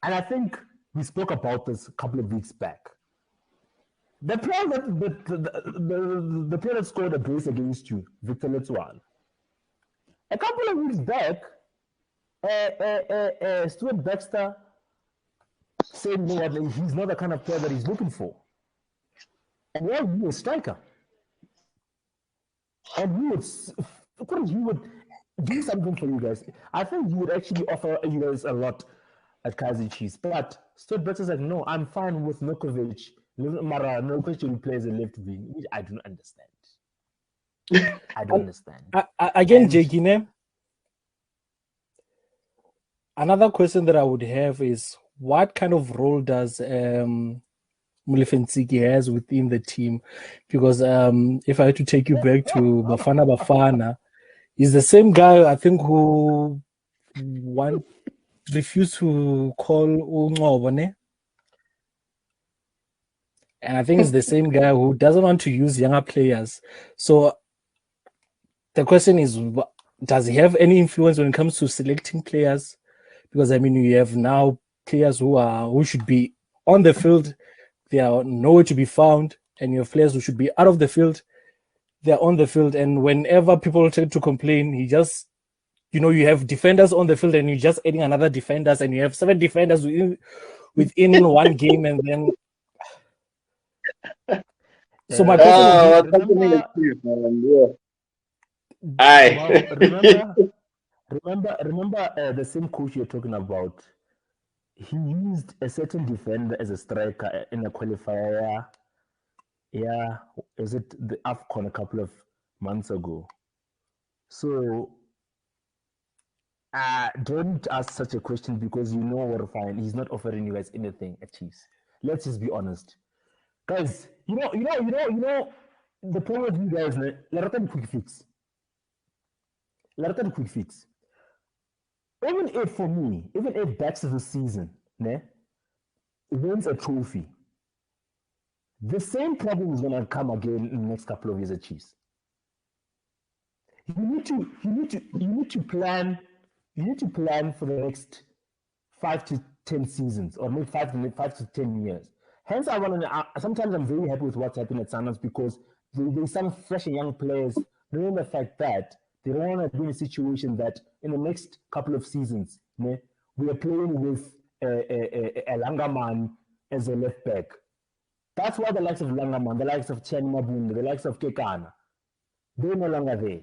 And I think we spoke about this a couple of weeks back. The player the player that scored a brace against you, Victor Letsuan. A couple of weeks back, Stuart Baxter said, you know what, he's not the kind of player that he's looking for. And now he was a striker. And he would do something for you guys. I think he would actually offer you guys a lot at Kaizer Chiefs. But Stuart Baxter's like, no, I'm fine with Nokovic. No question plays a left wing, which I don't understand. I don't understand. Again, Jake, another question that I would have is what kind of role does Mulifensiki has within the team? Because if I had to take you back to Bafana, he's the same guy I think who refused to call Ungobone. And I think it's the same guy who doesn't want to use younger players. So the question is, does he have any influence when it comes to selecting players? Because I mean, you have now players who should be on the field, they are nowhere to be found, and you have players who should be out of the field, they are on the field. And whenever people tend to complain, he just, you have defenders on the field, and you're just adding another defenders, and you have 7 defenders within one game, and then. So my question remember the same coach you're talking about. He used a certain defender as a striker in a qualifier. Yeah, is it the AFCON a couple of months ago? So, don't ask such a question because you know what fine. He's not offering you guys anything at Chiefs. Let's just be honest, guys. You know. The problem with you guys, let them quick fix. Even if Baxter this season, wins a trophy, the same problem is gonna come again in the next couple of years at Chiefs. You need to plan for the next 5 to 10 seasons, or maybe 5 to 10 years. Hence, sometimes I'm very happy with what's happening at Sundowns because there's some fresh and young players knowing the fact that they don't want to be in a situation that in the next couple of seasons, we are playing with a Langerman as a left back. That's why the likes of Langerman, the likes of Chani Mabunda, the likes of Kekana, they're no longer there.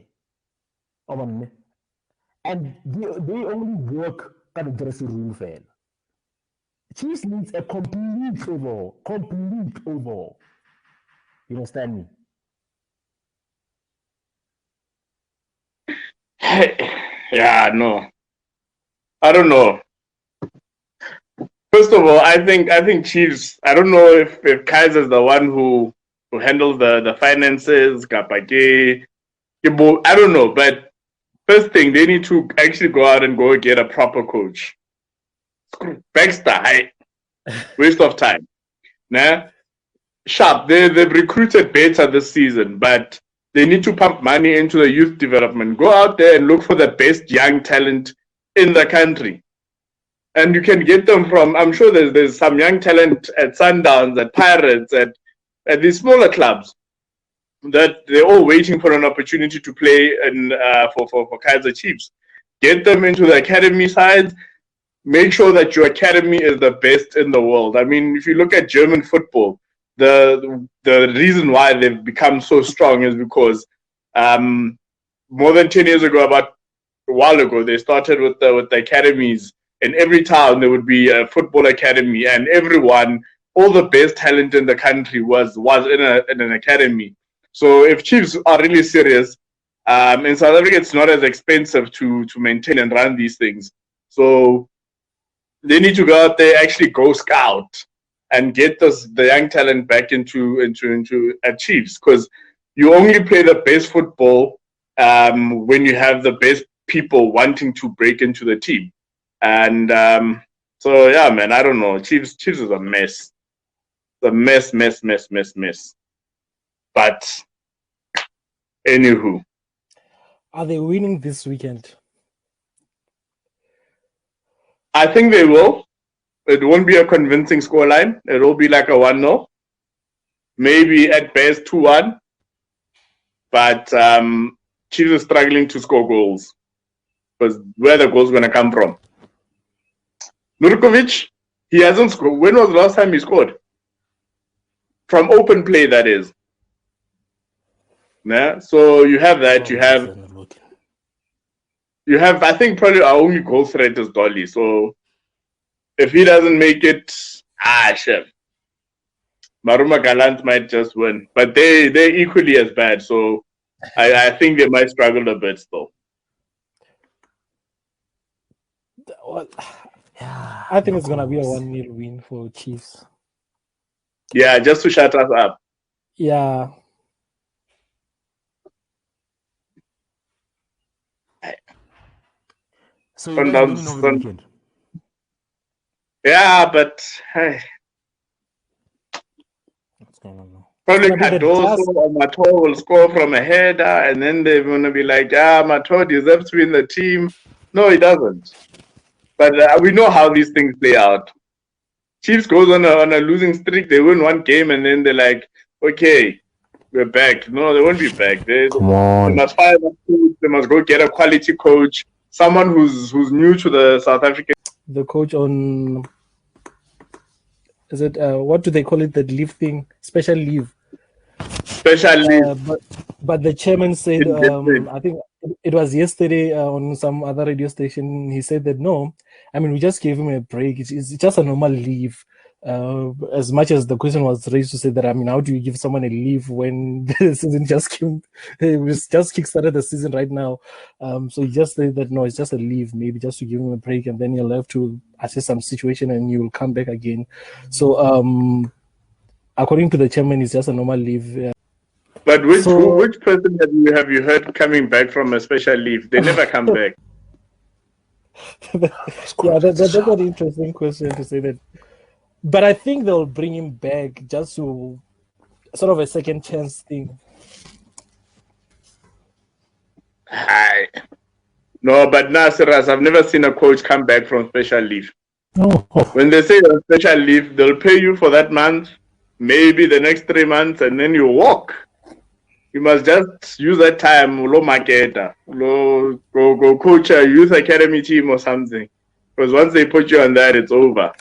And they only work at the dressing room fair. Chiefs needs a complete overhaul. You understand me? Yeah, no. I don't know. First of all, I think Chiefs. I don't know if Kaizer's the one who handles the finances. Kapake, I don't know. But first thing, they need to actually go out and go get a proper coach. Baxter, waste of time. Nah, sharp. They've recruited better this season, but they need to pump money into the youth development. Go out there and look for the best young talent in the country. And you can get them from, I'm sure there's some young talent at Sundowns, at Pirates, at these smaller clubs that they're all waiting for an opportunity to play for Kaizer Chiefs. Get them into the academy side, make sure that your academy is the best in the world. I mean, if you look at German football, the reason why they've become so strong is because more than 10 years ago, about a while ago, they started with the academies. In every town, there would be a football academy, and everyone, all the best talent in the country was in an academy. So if Chiefs are really serious, in South Africa, it's not as expensive to maintain and run these things. So they need to go out there, actually go scout and get the young talent back into at Chiefs, because you only play the best football when you have the best people wanting to break into the team. And so yeah, man, I don't know. Chiefs is a mess. The mess. But anywho, Are they winning this weekend? I think they will. It won't be a convincing scoreline. It will be like a 1-0. Maybe at best 2-1. But Chiefs is struggling to score goals. Because where the goals going to come from? Nurkovic, he hasn't scored. When was the last time he scored? From open play, that is. Yeah. So you have that. You have. I think probably our only goal threat is Dolly. So if he doesn't make it, chef. Maruma Galant might just win, but they're equally as bad. So I think they might struggle a bit still. Well, I think it's gonna be a 1-0 win for Chiefs. Yeah, just to shut us up. Yeah. So you guys winning over the weekend? Yeah, but hey. What's going on now? Probably Cardoso or Mato will score from a header, and then they're going to be like, Mato deserves to be in the team. No, he doesn't. But we know how these things play out. Chiefs goes on a losing streak. They win one game, and then they're like, okay, we're back. No, they won't be back. They must fire the coach. They must go get a quality coach, someone who's new to the South African. The coach on, is it, what do they call it, that leave thing? Special leave. Special leave. But the chairman said, I think it was yesterday on some other radio station, he said that no, I mean, we just gave him a break. It's just a normal leave. As much as the question was raised to say that, I mean, how do you give someone a leave when the season just kickstarted the season right now? So he just said that no, it's just a leave, maybe just to give him a break, and then he'll have to assess some situation and he will come back again. So according to the chairman, it's just a normal leave. But which person have you heard coming back from a special leave? They never come back. Yeah, that's an interesting question to say that. But I think they'll bring him back just to sort of a second chance thing. No, but Nasiras, I've never seen a coach come back from special leave. Oh. When they say on special leave, they'll pay you for that month, maybe the next 3 months, and then you walk. You must just use that time, go coach a youth academy team or something. Because once they put you on that, it's over.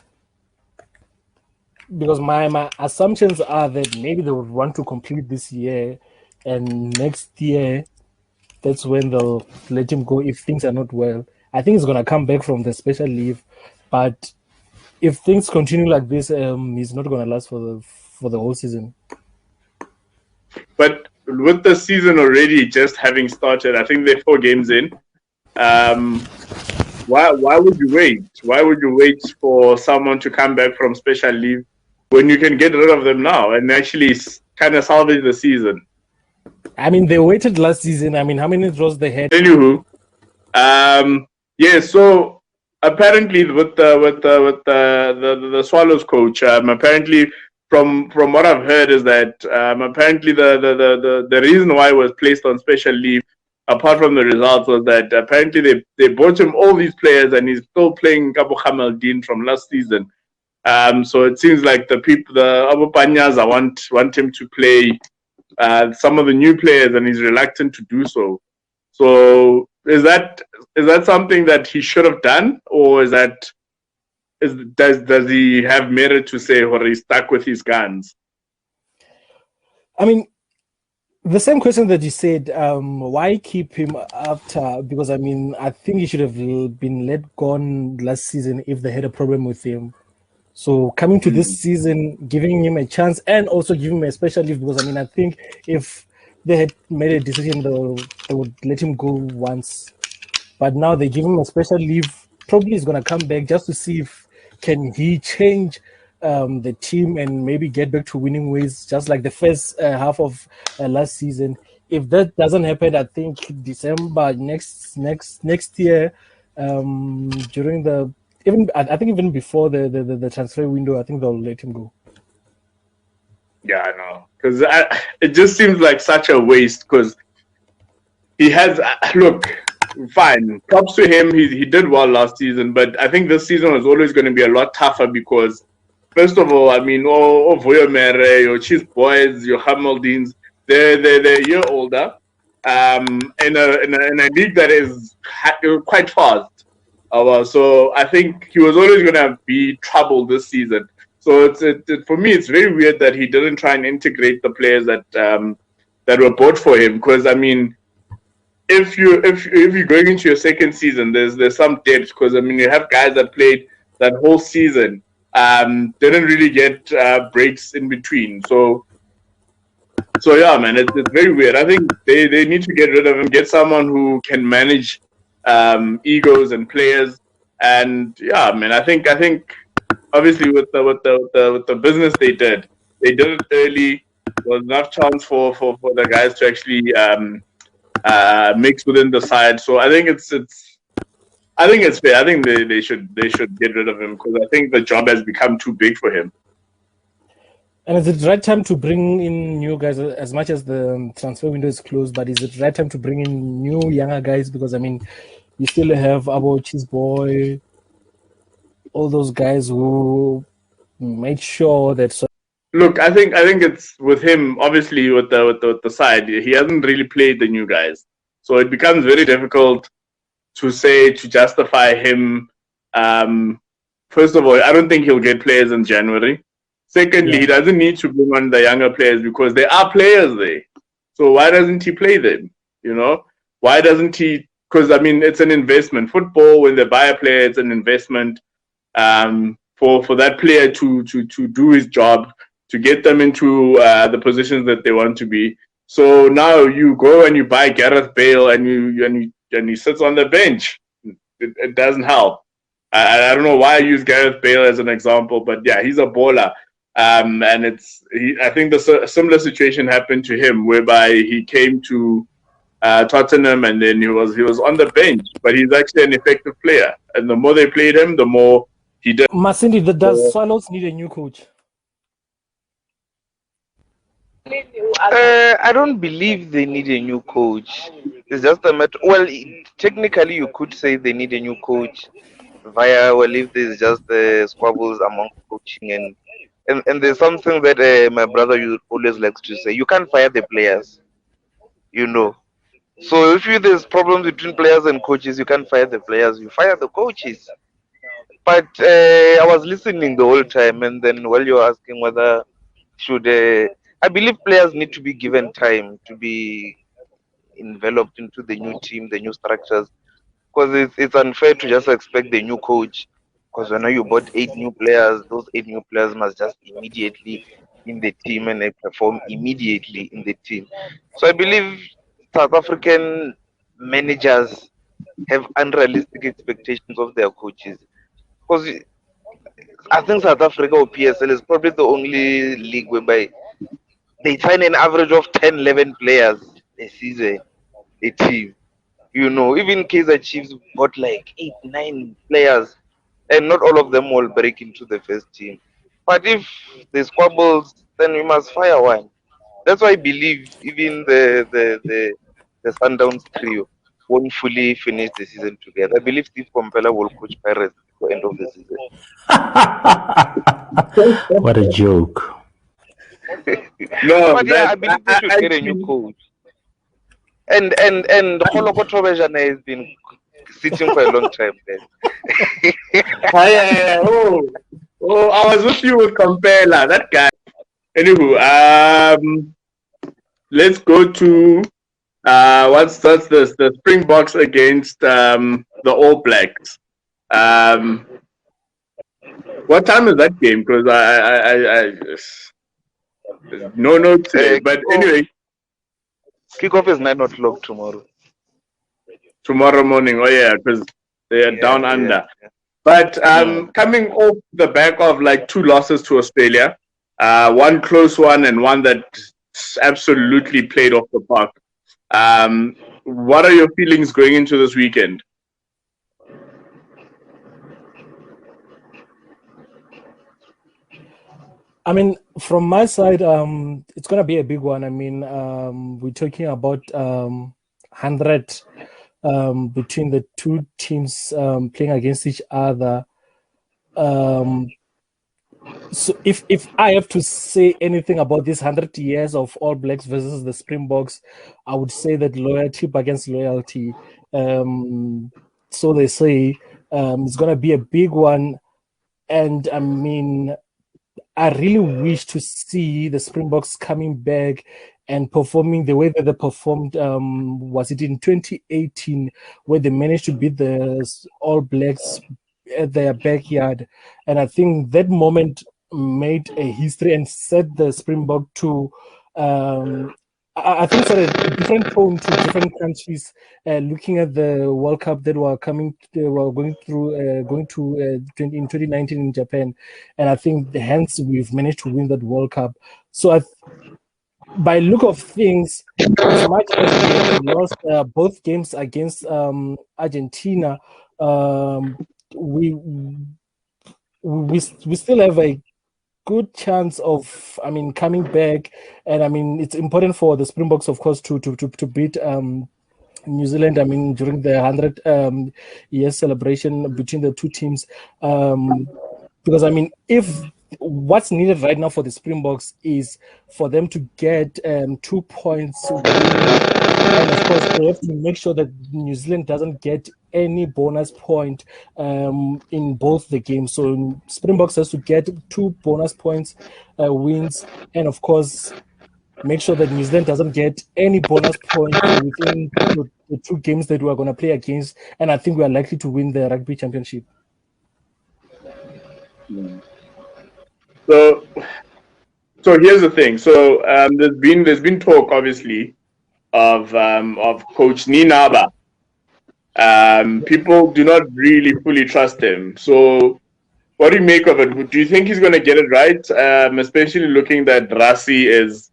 Because my assumptions are that maybe they would want to complete this year, and next year, that's when they'll let him go if things are not well. I think he's going to come back from the special leave, but if things continue like this, he's not going to last for the whole season. But with the season already just having started, I think they're 4 games in. Why would you wait? Why would you wait for someone to come back from special leave when you can get rid of them now and actually kind of salvage the season? I mean, they waited last season. I mean, how many draws they had? Anywho, yeah. So apparently, with the Swallows coach, apparently from what I've heard is that apparently the reason why he was placed on special leave, apart from the results, was that apparently they bought him all these players and he's still playing Kabo Khamaldin from last season. So it seems like the Abu Panyaza want him to play some of the new players, and he's reluctant to do so. So is that something that he should have done, or is that does he have merit to say, or he's stuck with his guns? I mean, the same question that you said, why keep him after? Because I mean, I think he should have been let gone last season if they had a problem with him. So coming to this season, giving him a chance and also giving him a special leave, because I mean, I think if they had made a decision, they would let him go once. But now they give him a special leave. Probably he's gonna come back just to see if can he change the team and maybe get back to winning ways, just like the first half of last season. If that doesn't happen, I think December next year, during the I think even before the transfer window, I think they'll let him go. Yeah, I know, because it just seems like such a waste. Because he has look fine. Props to him. He did well last season, but I think this season was always going to be a lot tougher because, first of all, I mean, Voyomere, your Cheese Boys, your Hamildines, they're a year older, in a league that is quite fast. So I think he was always going to be trouble this season. So for me, it's very weird that he didn't try and integrate the players that were bought for him. Because I mean, if you're going into your second season, there's some depth. Because I mean, you have guys that played that whole season, didn't really get breaks in between. So yeah, man, it's very weird. I think they need to get rid of him, get someone who can manage egos and players. And yeah, man, I think obviously with the business they did it early. There was enough chance for the guys to actually mix within the side. So I think it's fair. I think they should get rid of him because I think the job has become too big for him. And is it the right time to bring in new guys as much as the transfer window is closed? But is it the right time to bring in new younger guys? Because I mean, you still have Abo Cheese Boy, all those guys who made sure that. Look, I think it's with him. Obviously, with the side, he hasn't really played the new guys, so it becomes very difficult to justify him. First of all, I don't think he'll get players in January. Secondly, he doesn't need to bring on the younger players because there are players there. So why doesn't he play them? You know, why doesn't he? Because I mean, it's an investment. Football, when they buy a player, it's an investment. For that player to do his job, to get them into the positions that they want to be. So now you go and you buy Gareth Bale and he sits on the bench. It doesn't help. I don't know why I use Gareth Bale as an example, but yeah, he's a baller. And I think a similar situation happened to him, whereby he came to Tottenham and then he was on the bench, but he's actually an effective player. And the more they played him, the more he did. Masindi, does Swallows need a new coach? I don't believe they need a new coach. It's just a matter. Well, technically, you could say they need a new coach if there's just squabbles among coaching and there's something that my brother always likes to say. You can't fire the players, you know. So if there's problems between players and coaches, you can't fire the players. You fire the coaches. But I was listening the whole time, and then while you're asking whether should I believe players need to be given time to be enveloped into the new team, the new structures, because it's unfair to just expect the new coach. Because when you bought 8 new players, those 8 new players must just immediately in the team and they perform immediately in the team. So I believe South African managers have unrealistic expectations of their coaches. Because I think South Africa or PSL is probably the only league whereby they sign an average of 10, 11 players a season, a team. You know, even Kaizer Chiefs got like 8, 9 players, and not all of them will break into the first team. But if they squabbles, then we must fire one. That's why I believe even the Sundowns trio won't fully finish the season together. I believe Steve Kompela will coach Pirates at the end of the season. What a joke. No, but yeah, I believe they should get a new coach. And Holoko Trobejane has been sitting for a long time there. Oh, I was with you with Compella, that guy. Anywho, let's go to that's the Springboks against the All Blacks. What time is that game? Because I no note today. But anyway, Kickoff is 9 o'clock tomorrow. Tomorrow morning. Oh yeah, because they are down under. But coming off the back of like 2 losses to Australia, one close one and one that absolutely played off the park. What are your feelings going into this weekend? I mean, from my side, it's gonna be a big one. I mean, we're talking about 100 between the two teams playing against each other. So if I have to say anything about this 100 years of All Blacks versus the Springboks, I would say that loyalty against loyalty. So they say it's gonna be a big one, and I mean, I really wish to see the Springboks coming back and performing the way that they performed. Was it in 2018 where they managed to beat the All Blacks at their backyard? And I think that moment made a history and set the Springbok to. I think set a different tone to different countries. Looking at the World Cup that were coming, they were going to in 2019 in Japan, and I think hence we've managed to win that World Cup. So by look of things, as much as we have lost both games against Argentina, we still have a good chance of, I mean, coming back. And I mean, it's important for the Springboks, of course, to beat New Zealand. I mean, during the 100 year celebration between the two teams, because I mean, if what's needed right now for the Springboks is for them to get 2 points winning, and of course they have to make sure that New Zealand doesn't get any bonus point in both the games. So Springboks has to get 2 bonus points wins, and of course make sure that New Zealand doesn't get any bonus points within the 2 games that we are going to play against. And I think we are likely to win the rugby championship. So here's the thing. So there's been talk, obviously, of Coach Ninaba. People do not really fully trust him. So what do you make of it? Do you think he's going to get it right? Especially looking that Rassi is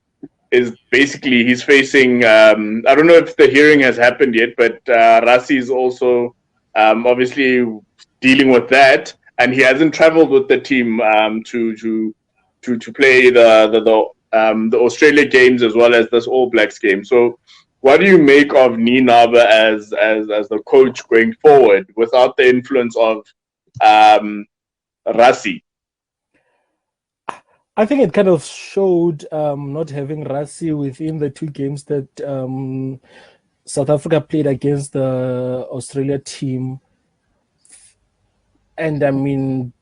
basically, he's facing, I don't know if the hearing has happened yet, but Rassi is also obviously dealing with that, and he hasn't traveled with the team to play the Australia games as well as this All Blacks game. So what do you make of Ninaba as the coach going forward without the influence of Rassi? I think it kind of showed not having Rassi within the 2 games that South Africa played against the Australia team. And I mean,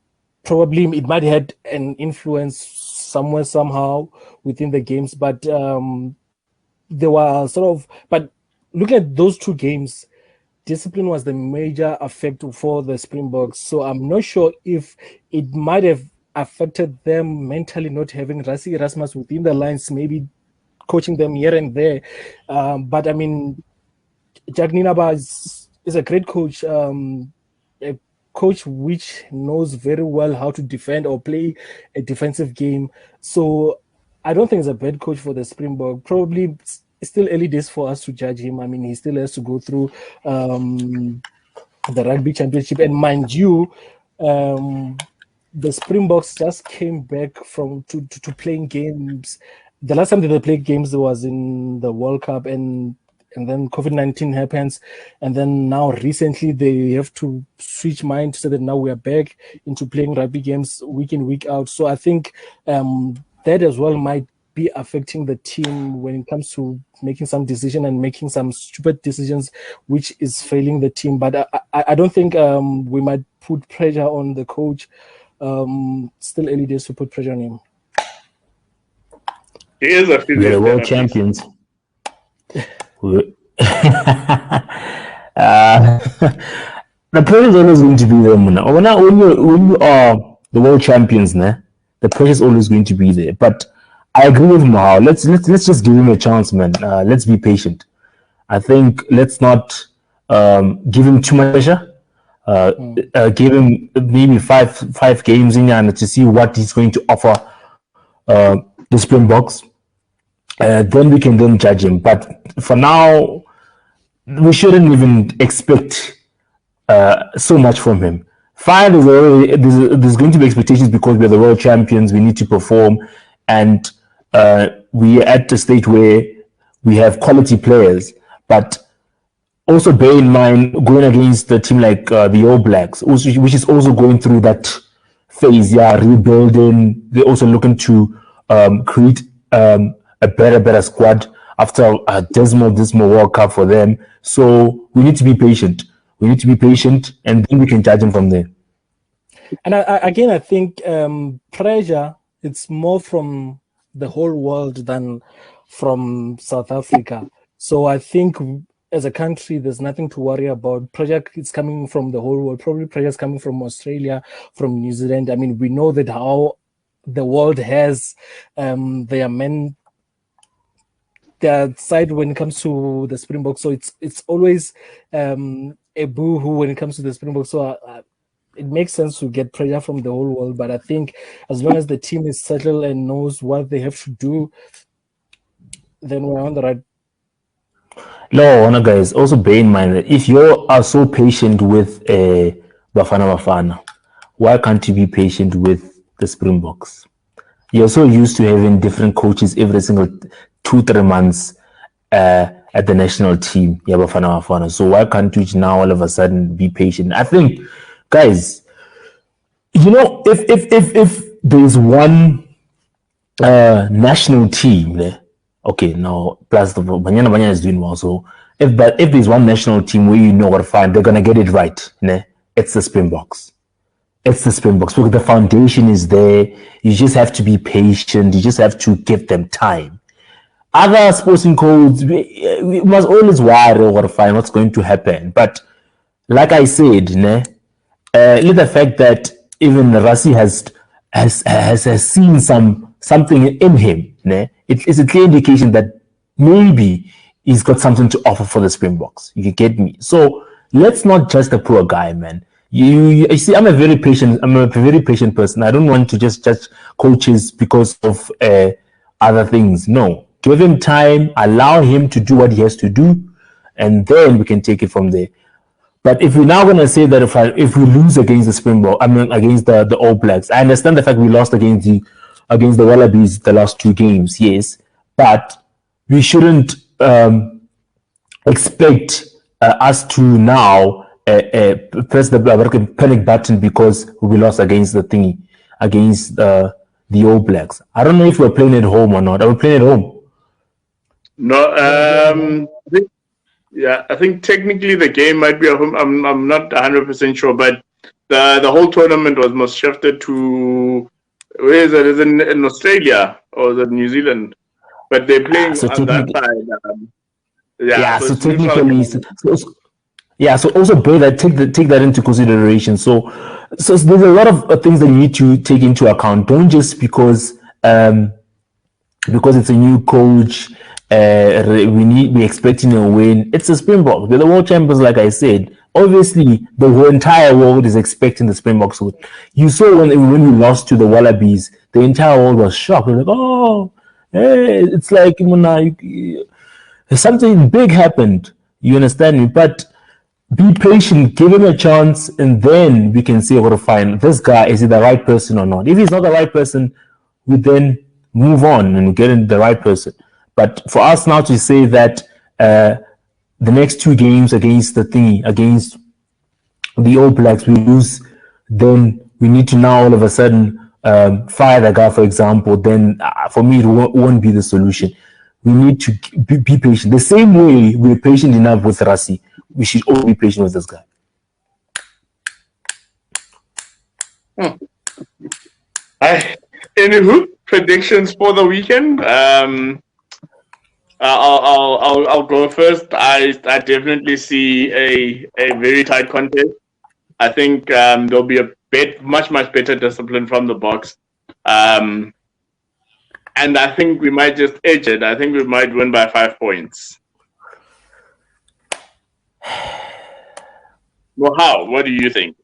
probably it might have had an influence somewhere, somehow within the games, but they were sort of, but looking at those 2 games, discipline was the major effect for the Springboks. So I'm not sure if it might have affected them mentally, not having Rassi Erasmus within the lines, maybe coaching them here and there. But I mean, Jack Ninaba is a great coach, a coach which knows very well how to defend or play a defensive game. So I don't think he's a bad coach for the Springbok. Probably it's still early days for us to judge him. I mean, he still has to go through the rugby championship. And mind you, the Springboks just came back to playing games. The last time that they played games was in the World Cup, and then COVID-19 happens, and then now recently they have to switch mind so that now we are back into playing rugby games week in, week out. So I think that as well might be affecting the team when it comes to making some decision and making some stupid decisions, which is failing the team. But I don't think we might put pressure on the coach. Still early days to put pressure on him. He is a We're the world physiotherapist. champions. The pressure is always going to be there, Muna. When you are the world champions, the pressure is always going to be there. But I agree with Mahal. Let's just give him a chance, man. Let's be patient. I think let's not give him too much pressure. Give him maybe five games in and to see what he's going to offer the Springboks. Then we can then judge him. But for now, we shouldn't even expect so much from him. Fine, there's going to be expectations because we're the world champions. We need to perform, and we're at a stage where we have quality players. But also bear in mind, going against a team like the All Blacks, which is also going through that phase, rebuilding. They're also looking to create a better squad after a dismal World Cup for them. So we need to be patient. And then we can judge them from there. And I think pressure, it's more from the whole world than from South Africa. So I think as a country, there's nothing to worry about. Pressure is coming from the whole world. Probably pressure is coming from Australia, from New Zealand. I mean, we know that how the world has their side when it comes to the Springboks. So it's always a boo-hoo when it comes to the Springboks. So it makes sense to get pressure from the whole world. But I think as long as the team is settled and knows what they have to do, then we're on the right. No, guys, also bear in mind that if you are so patient with Bafana, why can't you be patient with the Springboks? You're so used to having different coaches every single 2-3 months at the national team, Bafana. So why can't you now all of a sudden be patient? I think, guys, if there's one national team, okay, now plus the Banyana is doing well. So if there's one national team where you know what fine, they're gonna get it right, it's the Springboks. It's the Springboks because the foundation is there. You just have to be patient. You just have to give them time. Other sporting codes, we must always worry or find what's going to happen. But like I said, the fact that even Rassi has seen something in him, it's a clear indication that maybe he's got something to offer for the Springboks. You get me? So let's not judge the poor guy, man. You see, I'm a very patient person. I don't want to just judge coaches because of other things. No, give him time, allow him to do what he has to do, and then we can take it from there. But if we're now going to say that if we lose against the Springbok, against the All Blacks, I understand the fact we lost against the Wallabies the last 2 games, yes, but we shouldn't expect us to now press the panic button because we lost against the All Blacks. I don't know if we're playing at home or not. Are we playing at home? No, I think technically the game might be at home. I'm not 100% sure, but the whole tournament was shifted to where is it? Is it in Australia or is it New Zealand? But they're playing on that side. So technically, so also bear that take that into consideration. So there's a lot of things that you need to take into account. Don't just because it's a new coach, we're expecting a win. It's a Springbok. They're the world champions, like I said. Obviously, the whole entire world is expecting the Springboks. So you saw when we lost to the Wallabies, the entire world was shocked. They're like, oh, hey, it's like something big happened. You understand me? But be patient, give him a chance, and then we can see what to find. This guy, is he the right person or not? If he's not the right person, we then move on and get in the right person. But for us now to say that the next 2 games against the All Blacks we lose, then we need to now all of a sudden fire the guy, for example, then for me it won't be the solution. We need to be patient. The same way we're patient enough with Rassi, we should also be patient with this guy. Anywho, predictions for the weekend. I'll go first. I definitely see a very tight contest. I think there'll be a much better discipline from the box. And I think we might just edge it. I think we might win by 5 points. Well, how? What do you think?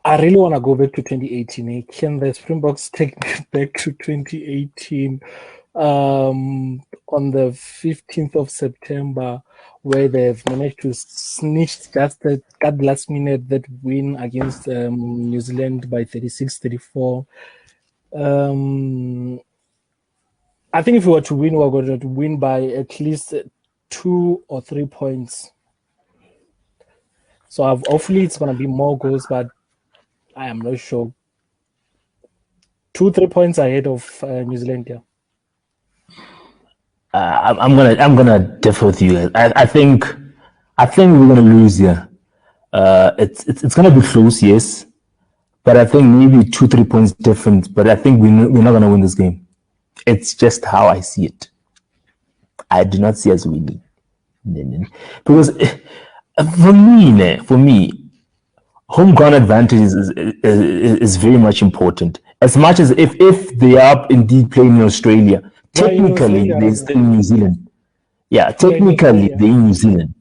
I really want to go back to 2018. Can the Springboks take me back to 2018 on the 15th of September, where they've managed to snitch just that last minute that win against New Zealand by 36-34. I think if we were to win, we're going to win by at least 2 or 3 points. So hopefully it's going to be more goals, but I am not sure. 2-3 points ahead of New Zealand. Yeah. I'm gonna differ with you. I think we're gonna lose here. It's gonna be close, yes, but I think maybe 2-3 points different. But I think we're not gonna win this game. It's just how I see it. I do not see us winning because for me, home ground advantage is very much important. As much as if they are indeed playing in Australia, technically they're still in New Zealand. Yeah, technically they're in New Zealand.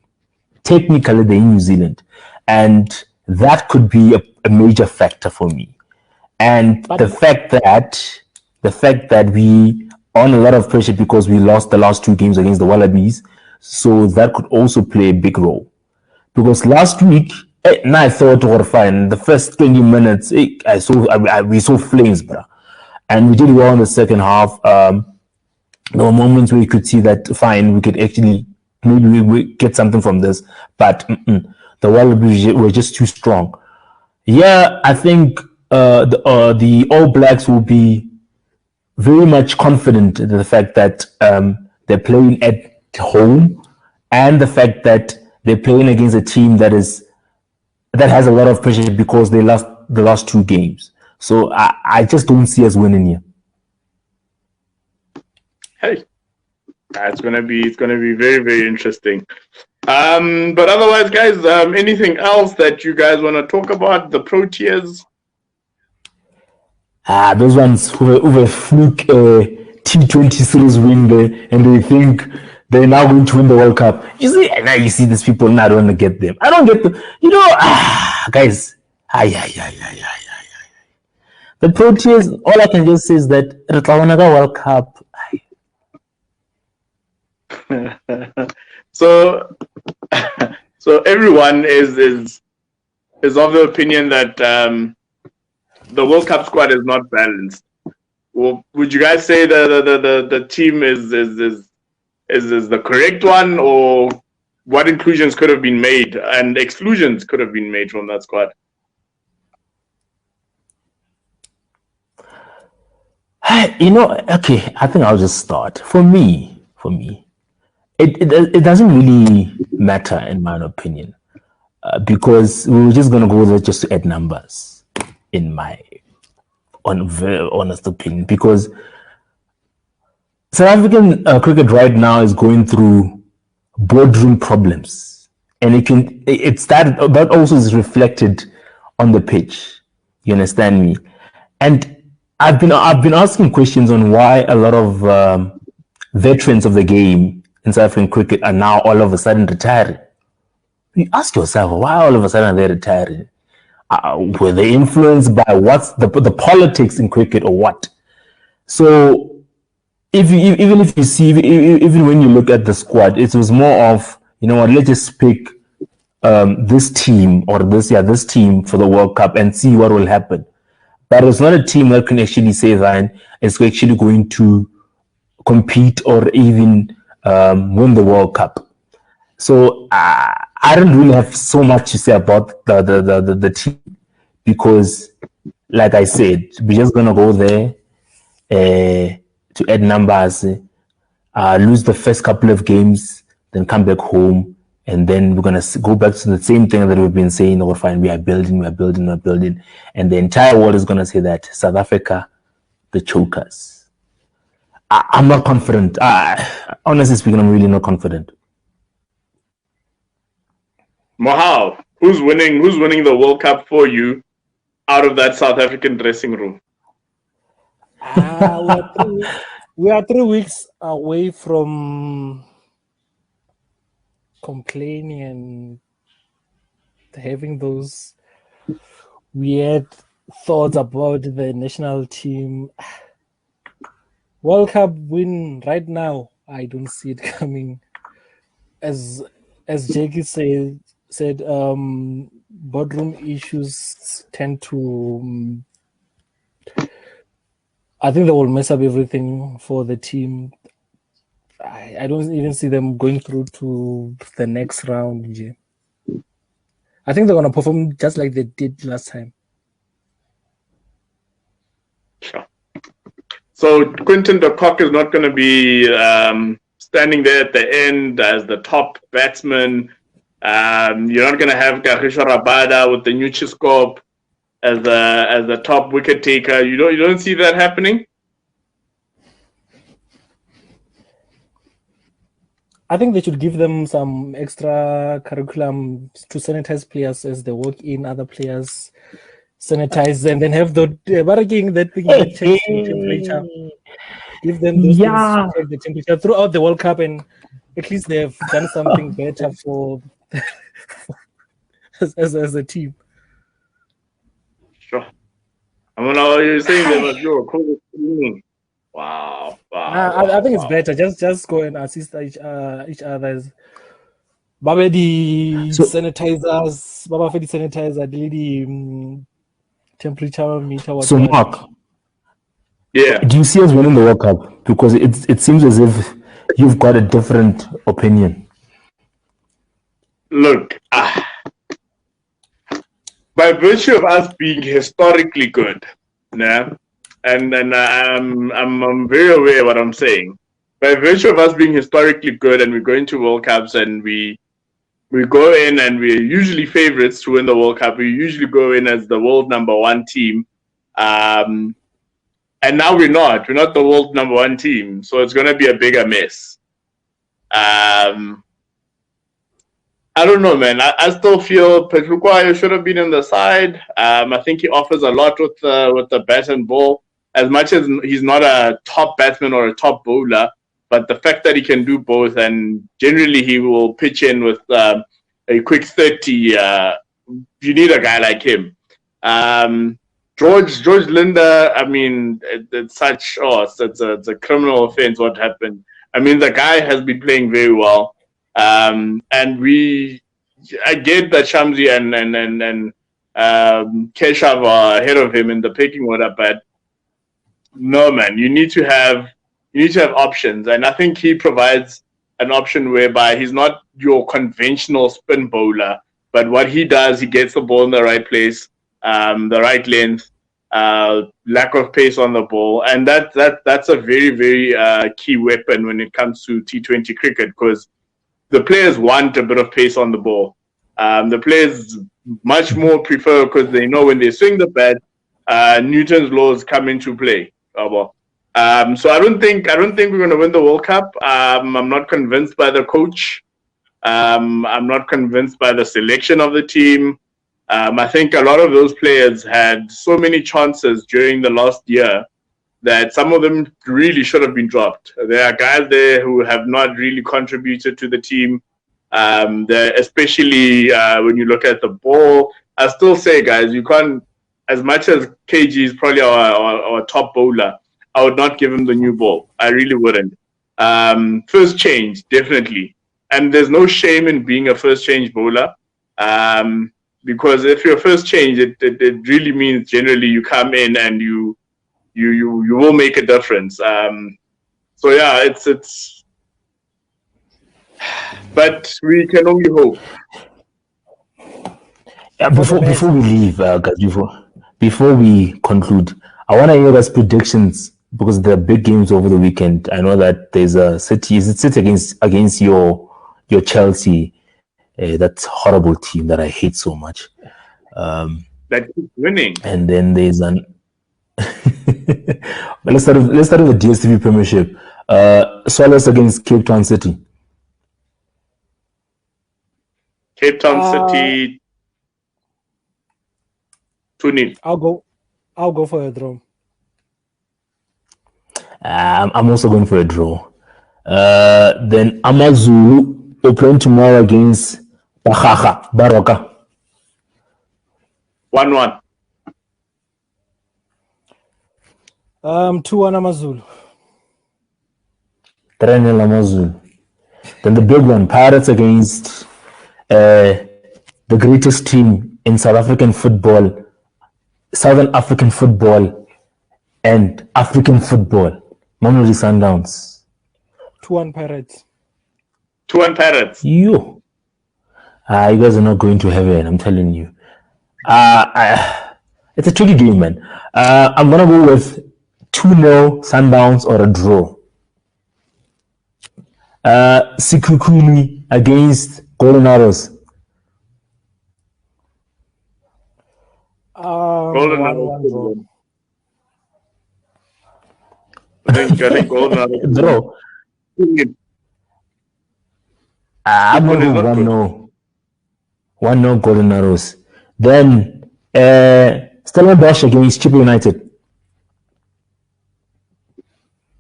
Technically they're in New Zealand, and that could be a major factor for me. And the fact that we are on a lot of pressure because we lost the last 2 games against the Wallabies, so that could also play a big role. Because last week, I thought we were fine. The first 20 minutes, we saw flames, bro. And we did well in the second half. There were moments where you could see that, fine, we could actually, maybe we get something from this. But the Wallabies were just too strong. Yeah, I think the All Blacks will be very much confident in the fact that they're playing at home, and the fact that they're playing against a team that has a lot of pressure because they lost the last 2 games. So I just don't see us winning here. Hey, it's gonna be very, very interesting. But otherwise, guys, anything else that you guys want to talk about? The Proteas? Those ones who fluke T20 series win there, and they think they're now going to win the World Cup. You see, now you see these people, now I don't want to get them. I don't get them. Guys. The Proteas, all I can just say is that World Cup. So everyone is of the opinion that the World Cup squad is not balanced. Well, would you guys say the team is the correct one, or what inclusions could have been made and exclusions could have been made from that squad? Okay, I think I'll just start. For me, it doesn't really matter in my opinion, because we were just gonna go there just to add numbers, in my very honest opinion, because South African cricket right now is going through boardroom problems, and that also is reflected on the pitch. You understand me? And I've been asking questions on why a lot of veterans of the game in South African cricket are now all of a sudden retiring. You ask yourself, why all of a sudden are they retiring? Were they influenced by what's the politics in cricket or what? So even if you see, even when you look at the squad, it was more of, let's just pick this team or this team for the World Cup and see what will happen. But it's not a team that can actually say that it's actually going to compete or even win the World Cup. So I don't really have so much to say about the team, because like I said, we're just gonna go there to add numbers, lose the first couple of games, then come back home, and then we're gonna go back to the same thing that we've been saying. Oh, fine, we are building, and the entire world is gonna say that South Africa, the chokers. I'm not confident. Honestly speaking, I'm really not confident. Mohau, who's winning? Who's winning the World Cup for you out of that South African dressing room? We are 3 weeks away from complaining and having those weird thoughts about the national team. World Cup win right now, I don't see it coming. As Jackie said, boardroom issues tend to. I think they will mess up everything for the team. I don't even see them going through to the next round. I think they're gonna perform just like they did last time. Sure. So Quinton de Kock is not going to be standing there at the end as the top batsman. You're not going to have Kagiso Rabada with the Nutriscope as the top wicket taker. You don't see that happening. I think they should give them some extra curriculum to sanitize players as they walk in. Other players sanitize and then have the barricading that thing that checks the temperature. Give them those things to check the temperature throughout the World Cup, and at least they have done something better for as a team. Sure. I mean, you're saying they must do a COVID screening. Wow. I think it's better. Just go and assist each other's. Baba the sanitizers, Baba for the sanitizer, the temperature meter. So Mark, yeah. Do you see us winning the World Cup? Because it seems as if you've got a different opinion. Look, by virtue of us being historically good, yeah, and I'm very aware of what I'm saying. By virtue of us being historically good and we're going to World Cups and we go in and we're usually favorites to win the World Cup. We usually go in as the world number one team. And now we're not. We're not the world number one team. So it's going to be a bigger mess. I don't know, man. I still feel Petrukwayo should have been on the side. I think he offers a lot with the bat and ball. As much as he's not a top batsman or a top bowler, but the fact that he can do both, and generally he will pitch in with a quick 30. You need a guy like him. George Linder, I mean, it's a criminal offense what happened. I mean, the guy has been playing very well. And I get that Shamsi and Keshav are ahead of him in the picking order, but no, man, you need to have options, and I think he provides an option whereby he's not your conventional spin bowler, but what he does, he gets the ball in the right place, the right length, lack of pace on the ball, and that's a very, very key weapon when it comes to T20 cricket, because the players want a bit of pace on the ball. The players much more prefer, because they know when they swing the bat, Newton's laws come into play. So I don't think we're going to win the World Cup. I'm not convinced by the coach. I'm not convinced by the selection of the team. I think a lot of those players had so many chances during the last year that some of them really should have been dropped. There are guys there who have not really contributed to the team, especially when you look at the ball. I still say, guys, you can't, as much as KG is probably our top bowler, I would not give him the new ball. I really wouldn't. First change, definitely. And there's no shame in being a first change bowler, because if you're first change, it really means generally you come in and you will make a difference. So yeah, it's but we can only hope. Before we leave, guys, before we conclude, I want to hear guys' predictions because there are big games over the weekend. I know that there's a City. Is it City against your Chelsea? That horrible team that I hate so much. That keeps winning. And then there's an. let's start with the DSTV Premiership. Swallows against Cape Town City. Cape Town City 2-0. I'll go for a draw. I'm also going for a draw. Then Amazulu will play tomorrow against Baroka. 1-1. 2-1 Amazulu. 3-0 Amazulu. Then the big one, Pirates against the greatest team in Southern African football, and African football, Mamelodi Sundowns. 2-1 Pirates. 2-1 Pirates. You guys are not going to heaven, I'm telling you. It's a tricky game, man. I'm gonna go with 2-0 Sundowns or a draw. Sikukuni against Golden Arrows. Golden Arrows. I think Golden Arrows. Draw. I'm going to go 1-0 Golden Arrows. Then Stellenbosch against Chippa United.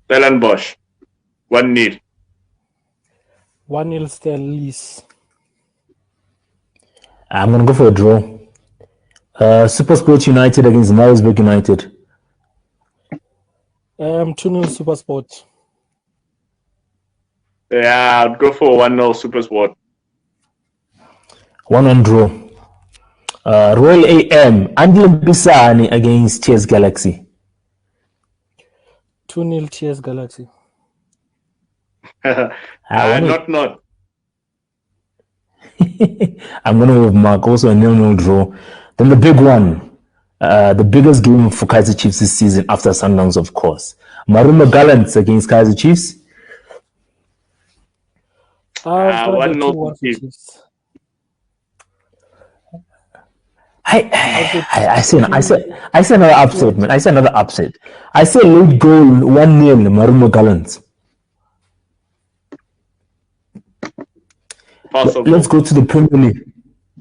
Stellenbosch 1-0. 1-0 Stellies. I'm going to go for a draw. SuperSport United against Maritzburg United. 2-0 SuperSport. Yeah, I'd go for 1-0 SuperSport. 1-1 draw. Royal AM Andile Bisani against TS Galaxy. 2-0 TS Galaxy. Not. I'm going to go with Mark. Also a 0-0 draw. Then the big one. The biggest game for Kaizer Chiefs this season after Sundowns, of course. Marumo Gallants against Kaizer Chiefs. 1-0 Chiefs. I say another upset, man. I say another upset. I say late goal 1-0 Marumo Gallants. Possible. Let's go to the Premier League.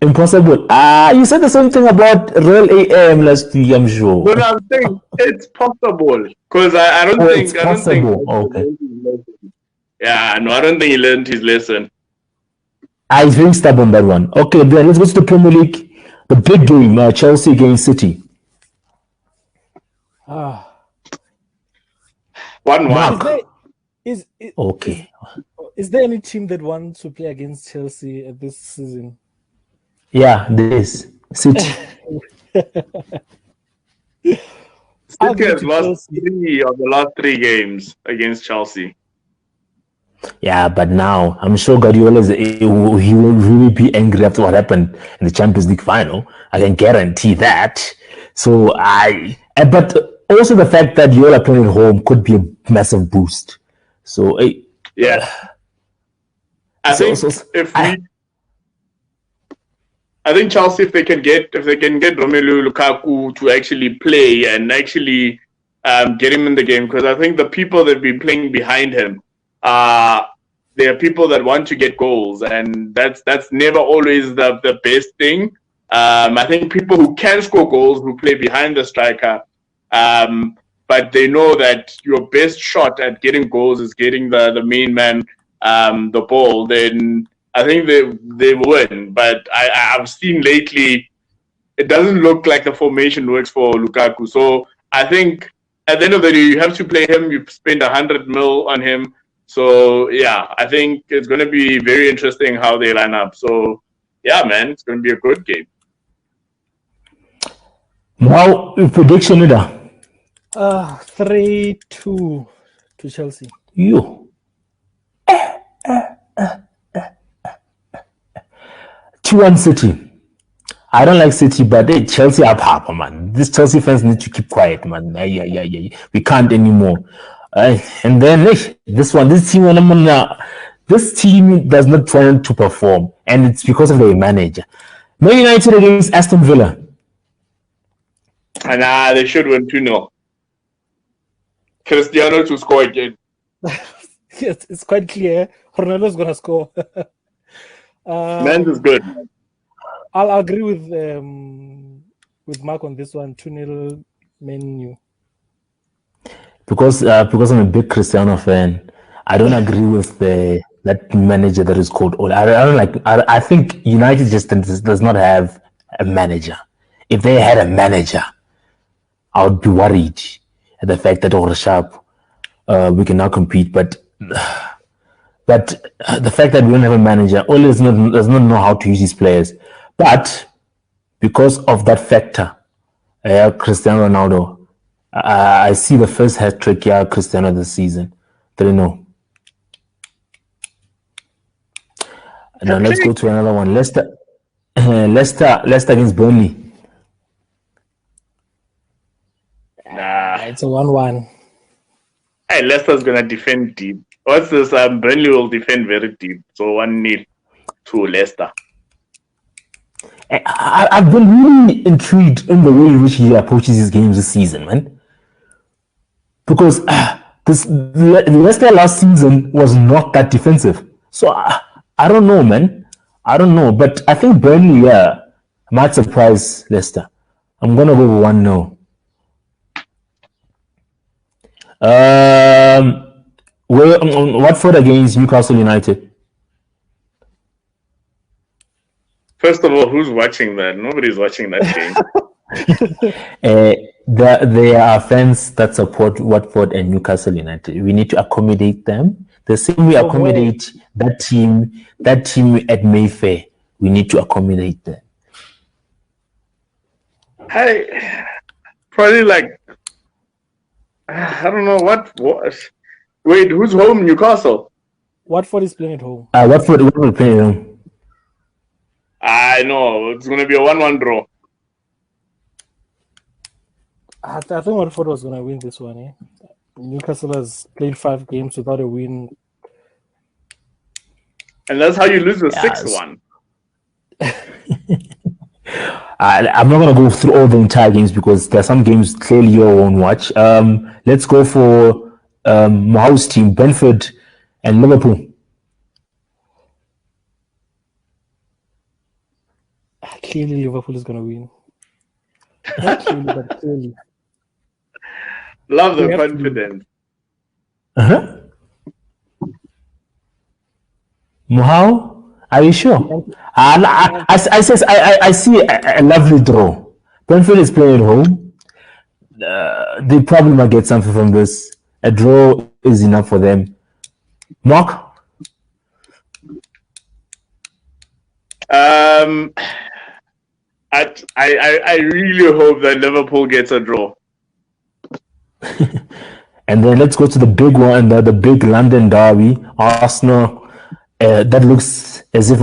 Impossible. You said the same thing about Royal AM last week, I'm sure. No, I'm saying it's possible because I don't think. It's possible. Okay. Yeah, no, I don't think he learned his lesson. He's very stubborn, that one. Okay, then let's go to the Premier League. The big game, Chelsea against City. 1-1. Okay. Is there any team that wants to play against Chelsea at this season? Yeah, there is. City. City has lost 3 of the last 3 games against Chelsea. Yeah, but now I'm sure Guardiola he will really be angry after what happened in the Champions League final. I can guarantee that. So but also the fact that you all are playing at home could be a massive boost. So yeah, I think Chelsea, if they can get Romelu Lukaku to actually play and actually get him in the game, because I think the people that be playing behind him, there are people that want to get goals, and that's never always the best thing. I think people who can score goals who play behind the striker, but they know that your best shot at getting goals is getting the main man the ball. Then I think they win. But I've seen lately it doesn't look like the formation works for Lukaku. So I think at the end of the day, you have to play him. You spend 100 mil on him. So yeah, I think it's going to be very interesting how they line up. So yeah, man, it's going to be a good game. Now, prediction, 3-2 to Chelsea. You. 2-1 City. I don't like City, but hey, Chelsea are papa, man. These Chelsea fans need to keep quiet, man. Yeah. We can't anymore. And then this team does not try to perform, and it's because of their manager. Man United against Aston Villa. And they should win 2-0. Cristiano to score again. Yes, it's quite clear. Ronaldo's gonna score. Men's is good. I'll agree with Mark on this one. 2-0 Man U. Because I'm a big Cristiano fan, I don't agree with that manager that is called Ole. I don't like. I think United just does not have a manager. If they had a manager, I would be worried at the fact that over sharp we can now compete. But the fact that we don't have a manager, Ole does not know how to use his players. But because of that factor, Cristiano Ronaldo. I see the first hat trick, Cristiano this season. 3-0. Now let's go to another one. Leicester against Burnley. It's a 1-1. Hey, Leicester's gonna defend deep. What's this? Burnley will defend very deep. So 1-0 to Leicester. I've been really intrigued in the way in which he approaches his games this season, man. Because the Leicester last season was not that defensive. So I don't know, man. I don't know. But I think Burnley, might surprise Leicester. I'm going to go with 1-0. Watford against Newcastle United. First of all, who's watching that? Nobody's watching that game. There are fans that support Watford and Newcastle United. We need to accommodate them. The same we accommodate that team at Mayfair. We need to accommodate them. Hey, probably like, I don't know what. Wait, who's home? Newcastle. Watford is playing at home. Watford playing at home. I know it's going to be a 1-1 draw. I think Watford was going to win this one. Newcastle has played 5 games without a win. And that's how you lose the 6-1. I'm not going to go through all the entire games because there are some games clearly you won't watch. Let's go for Moha's team, Brentford and Liverpool. Clearly, Liverpool is going to win. Not clearly, but clearly. Love the confidence. Mohau, are you sure? I see a lovely draw. Brentford is playing at home. They probably might get something from this. A draw is enough for them. Mark? I really hope that Liverpool gets a draw. And then let's go to the big one, the big London derby, Arsenal. That looks as if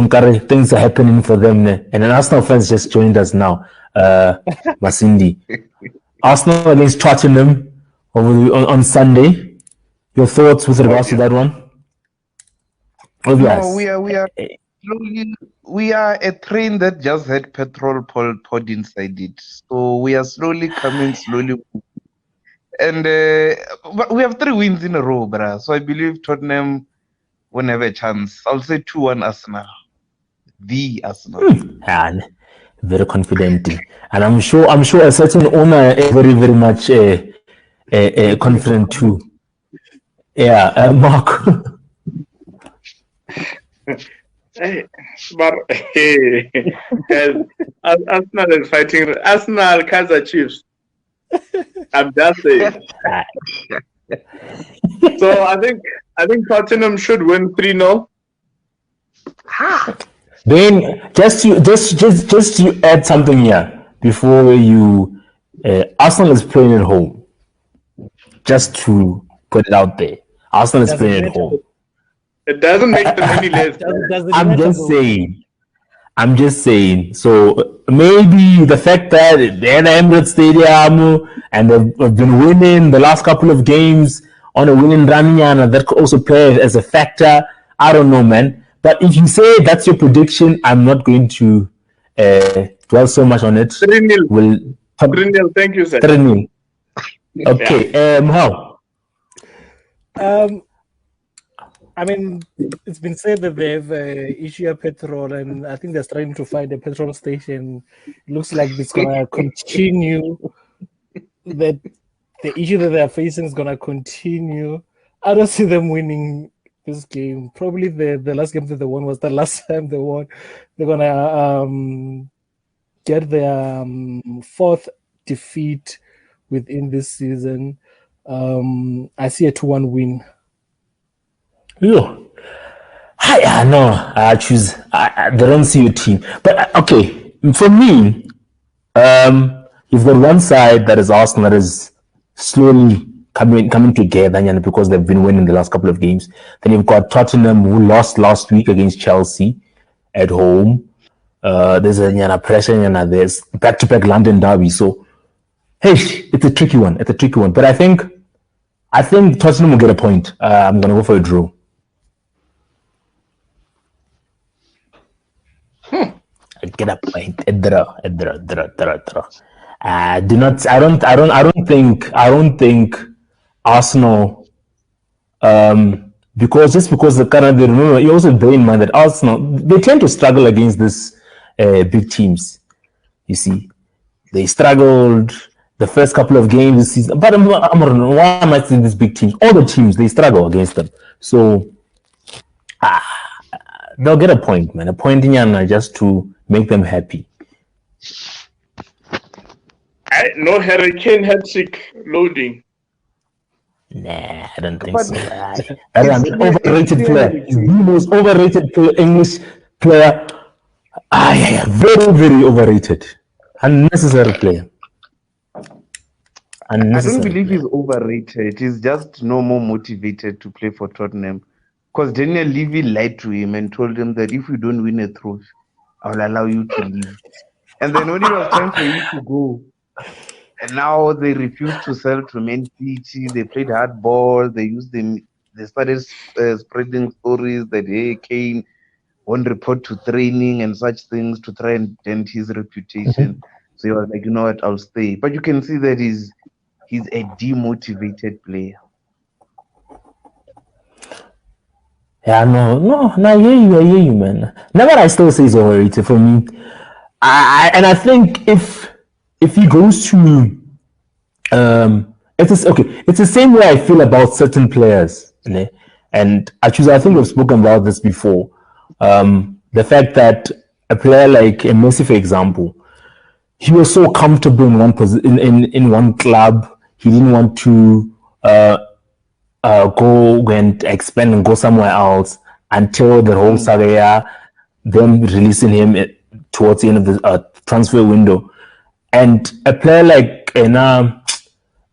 things are happening for them. And an Arsenal fans just joined us now. Masindi. Arsenal against Tottenham on Sunday. Your thoughts with regards to that one? No, we are a train that just had petrol poured inside it. So we are slowly coming, and but we have 3 wins in a row, bruh. So I believe Tottenham won't have a chance. I'll say 2-1 Arsenal. The Arsenal. Very confident, and I'm sure a certain owner is very, very much confident too. Yeah, Mark. Hey, but guys, Arsenal is fighting. Arsenal, Kaizer Chiefs. I'm just saying. So I think Tottenham should win 3-0. Then just to add something here before you, Arsenal is playing at home. Just to put it out there, Arsenal is playing at home. It doesn't make them any less. I'm just saying. So maybe the fact that they're in the Emirates Stadium and they've been winning the last couple of games on a winning run, and that could also play as a factor. I don't know, man. But if you say that's your prediction, I'm not going to dwell so much on it. 3-0. We'll 3-0. Thank you, sir. 3-0. Okay. How? I mean, it's been said that they have issue of petrol, and I think they're trying to find a petrol station. It looks like it's gonna continue. That the issue that they're facing is gonna continue. I don't see them winning this game. Probably the last game that they won was the last time they won. They're gonna get their fourth defeat within this season. I see a 2-1 win. No, I choose. They don't see your team, but okay. For me, you've got one side that is Arsenal that is slowly coming together, and because they've been winning the last couple of games. Then you've got Tottenham, who lost last week against Chelsea at home. There's a pressure, and there's back-to-back London derby. So, hey, it's a tricky one. But I think Tottenham will get a point. I'm gonna go for a draw. Get a point. A draw. I don't think Arsenal. Because the current, remember, you also bear in mind that Arsenal, they tend to struggle against these big teams. You see, they struggled the first couple of games this season. But why am I saying these big teams? All the teams, they struggle against them. So they'll get a point, man. A point in Yana just to make them happy. No Hurricane hat-trick loading. Nah, I don't think so. An overrated player. He's the most overrated English player. Very, very overrated. Unnecessary player. I don't believe he's overrated. He's just no more motivated to play for Tottenham. Because Daniel Levy lied to him and told him that if you don't win a trophy, I will allow you to leave. And then when it was time for you to go, and now they refused to sell to Man City. They played hardball. They started spreading stories that hey, Kane won't report to training and such things to try and dent his reputation. So he was like, you know what, I'll stay. But you can see that he's a demotivated player. Yeah, no, I hear you, man. Never, I still say he's overrated for me. I think if he goes to, it's the same way I feel about certain players, and I think we've spoken about this before. The fact that a player like Messi, for example, he was so comfortable in one in one club. He didn't want to go and expand and go somewhere else until the whole saga, them releasing him towards the end of the transfer window. And a player like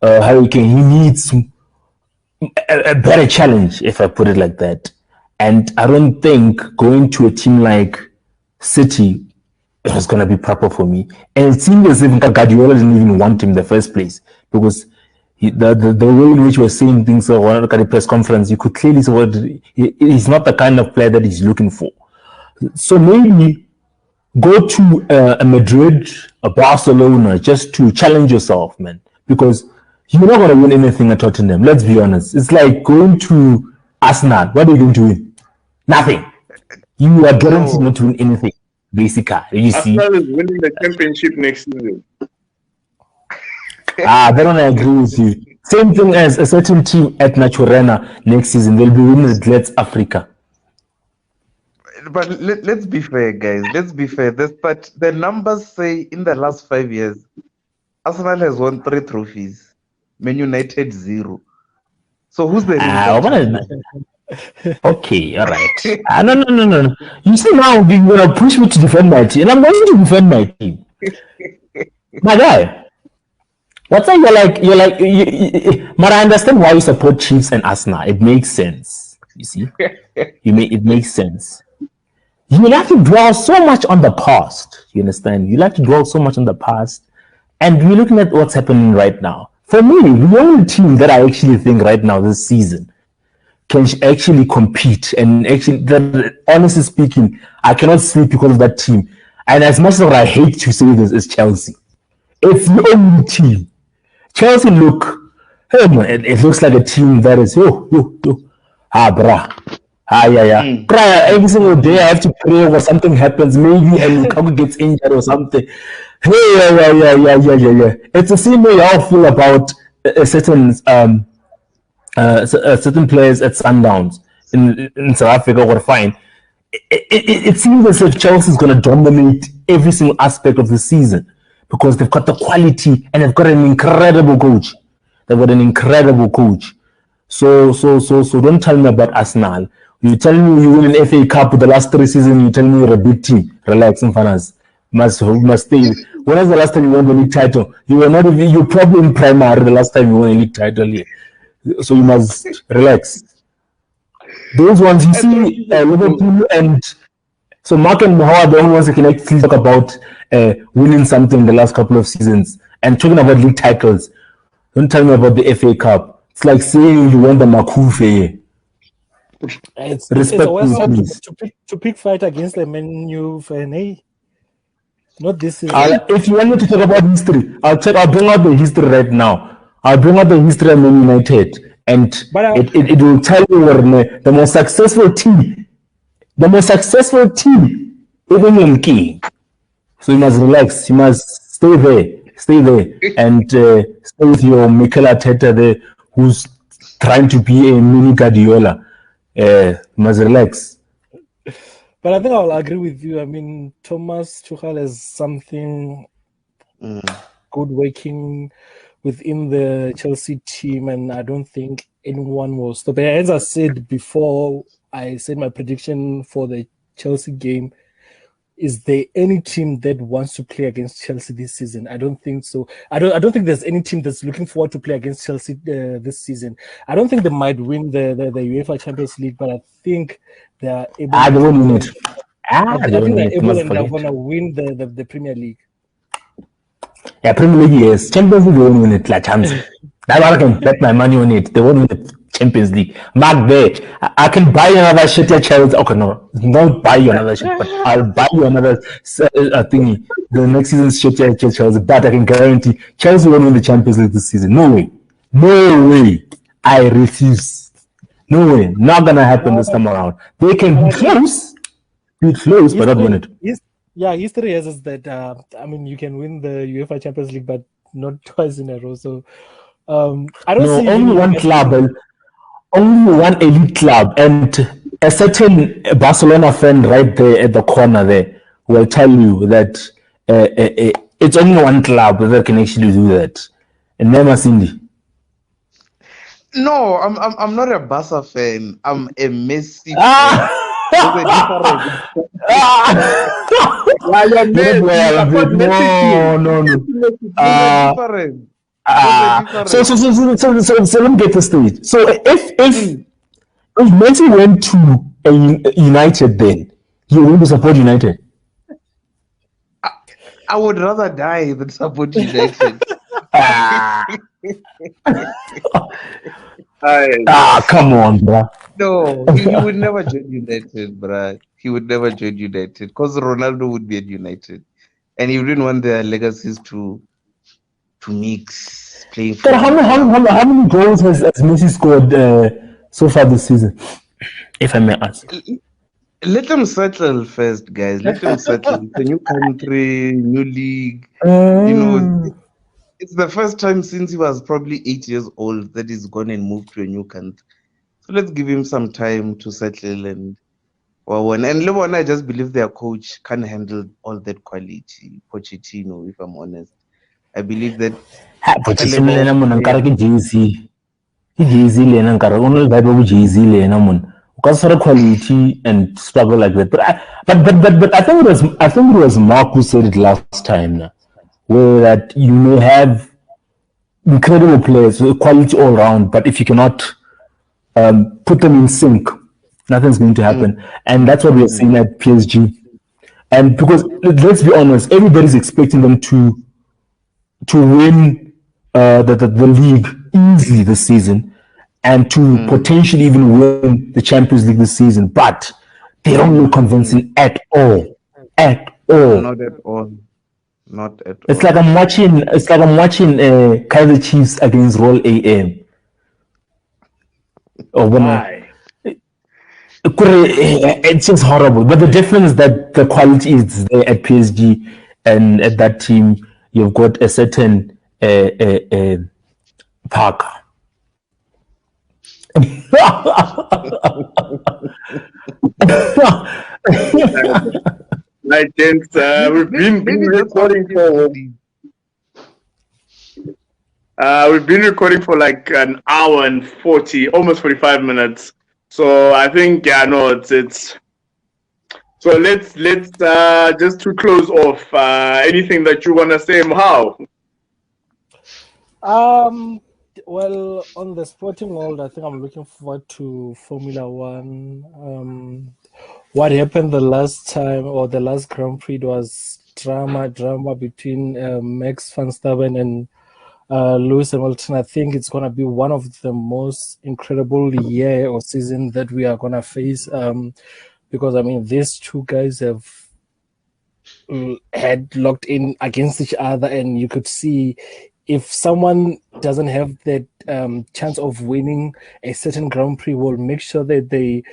Harry Kane, he needs a better challenge, if I put it like that. And I don't think going to a team like City is going to be proper for me. And it seemed as if Guardiola didn't even want him in the first place, because the way in which we're saying things at the press conference, you could clearly see he's not the kind of player that he's looking for. So maybe go to a Madrid, a Barcelona, just to challenge yourself, man. Because you're not going to win anything at Tottenham. Let's be honest. It's like going to Arsenal. What are you going to win? Nothing. You are guaranteed not to win anything, basically. You see? Arsenal is winning the championship next season. I don't agree with you. Same thing as a certain team at Naturena next season. They'll be winning the Let's Africa. But let's be fair, guys. Let's be fair. But the numbers say in the last 5 years, Arsenal has won 3 trophies. Man United 0. So who's the Okay, all right. No. You see now you're gonna push me to defend my team, and I'm going to defend my team. My guy. What's that? But I understand why you support Chiefs and Arsenal. It makes sense. You see, it makes sense. you have to dwell so much on the past. You understand? You have to dwell so much on the past. And we're looking at what's happening right now. For me, the only team that I actually think right now this season can actually compete and actually, honestly speaking, I cannot sleep because of that team. And as much as I hate to say this, is Chelsea. It's the only team. Chelsea hey man, it looks like a team that is brah. Yeah. Bruh, every single day I have to pray or something happens, maybe and Lukaku gets injured or something. Hey, yeah. It's the same way I feel about a certain certain players at Sundowns in South Africa were fine. It seems as if Chelsea is going to dominate every single aspect of the season because they've got the quality and they've got an incredible coach. They've got an incredible coach. So don't tell me about Arsenal. You tell me you win an FA Cup the last 3 seasons, you tell me you're a big team. Relax, Infanas. Must stay. When was the last time you won the league title? You were not even, you probably in primary the last time you won a league title here. So you must relax. Those ones you see, Liverpool and so Mark and Mohamed are the only ones who can actually talk about winning something the last couple of seasons and talking about league titles. Don't tell me about the FA Cup. It's like saying you won the Makufe. It's always hard to pick fight against the Man U fan, hey? Not this season. If you want me to talk about history, I'll bring out the history right now. I'll bring out the history of Man United, and it will tell you where the most successful team, even in key. So you must relax. You must stay there, and stay with your Mikel Arteta there, who's trying to be a mini Guardiola. You must relax. But I think I'll agree with you. I mean, Thomas Tuchel has something good working within the Chelsea team, and I don't think anyone will stop it. As I said before, I said my prediction for the Chelsea game. Is there any team that wants to play against Chelsea this season? I don't think so. I don't think there's any team that's looking forward to play against Chelsea this season. I don't think they might win the UEFA Champions League, but I think they are able. I don't win it. I think they're able and they're gonna win the Premier League. Yeah, Premier League, yes. Champions League, they won't win it. Like Champions. That's why I can bet my money on it. They won't win the Champions League. Mark there. I can buy you another shit at Chelsea. Okay, no. Don't buy you another shit, but I'll buy you another thingy. The next season's shit at Chelsea. But I can guarantee Chelsea won't win the Champions League this season. No way. No way. I refuse. No way. Not gonna happen this time around. They can be close, but not win it. Yeah, history has that. I mean, you can win the UEFA Champions League, but not twice in a row. So, I don't see only one club, only one elite club, and a certain Barcelona fan right there at the corner there will tell you that it's only one club that can actually do that. And never Cindy. No, I'm not a Barca fan. I'm a Messi fan. So let me get this straight. So if Messi went to a United, then you will support United. I would rather die than support United. Come on, bro. No, he would never join United, bro. He would never join United because Ronaldo would be at United, and he wouldn't want their legacies to mix playing. But how many goals has Messi scored so far this season? If I may ask. Let them settle first, guys. Let them settle. It's a new country, new league. It's the first time since he was probably 8 years old that he's gone and moved to a new country. So let's give him some time to settle and Lebanon, I just believe their coach can't handle all that quality. Pochettino, if I'm honest. I believe that Pochettino because of quality and struggle like that. But I think it was Mark who said it last time now, where that you may have incredible players, quality all around, but if you cannot put them in sync Nothing's going to happen. And that's what we're seeing at PSG. And because let's be honest, everybody's expecting them to win the league easily this season and to potentially even win the Champions League this season. But they don't look convincing at all. At all. Not at all. Not at It's all. like I'm watching. It's like I'm watching Kaizer Chiefs against Royal AM. Or when Why? it's just horrible. But the difference is that the quality is there at PSG, and at that team you've got a certain Parker. Like, gents, we've been that's what recording it for is. we've been recording for like an hour and 40, almost 45 minutes. So I think it's so let's just to close off, anything that you wanna say, How? Well, on the sporting world, I think I'm looking forward to Formula One. What happened the last time or the last Grand Prix was drama between Max Verstappen and Lewis Hamilton. I think it's gonna be one of the most incredible year or season that we are gonna face. Because I mean, these two guys have had locked in against each other, and you could see if someone doesn't have that chance of winning a certain Grand Prix, will make sure that they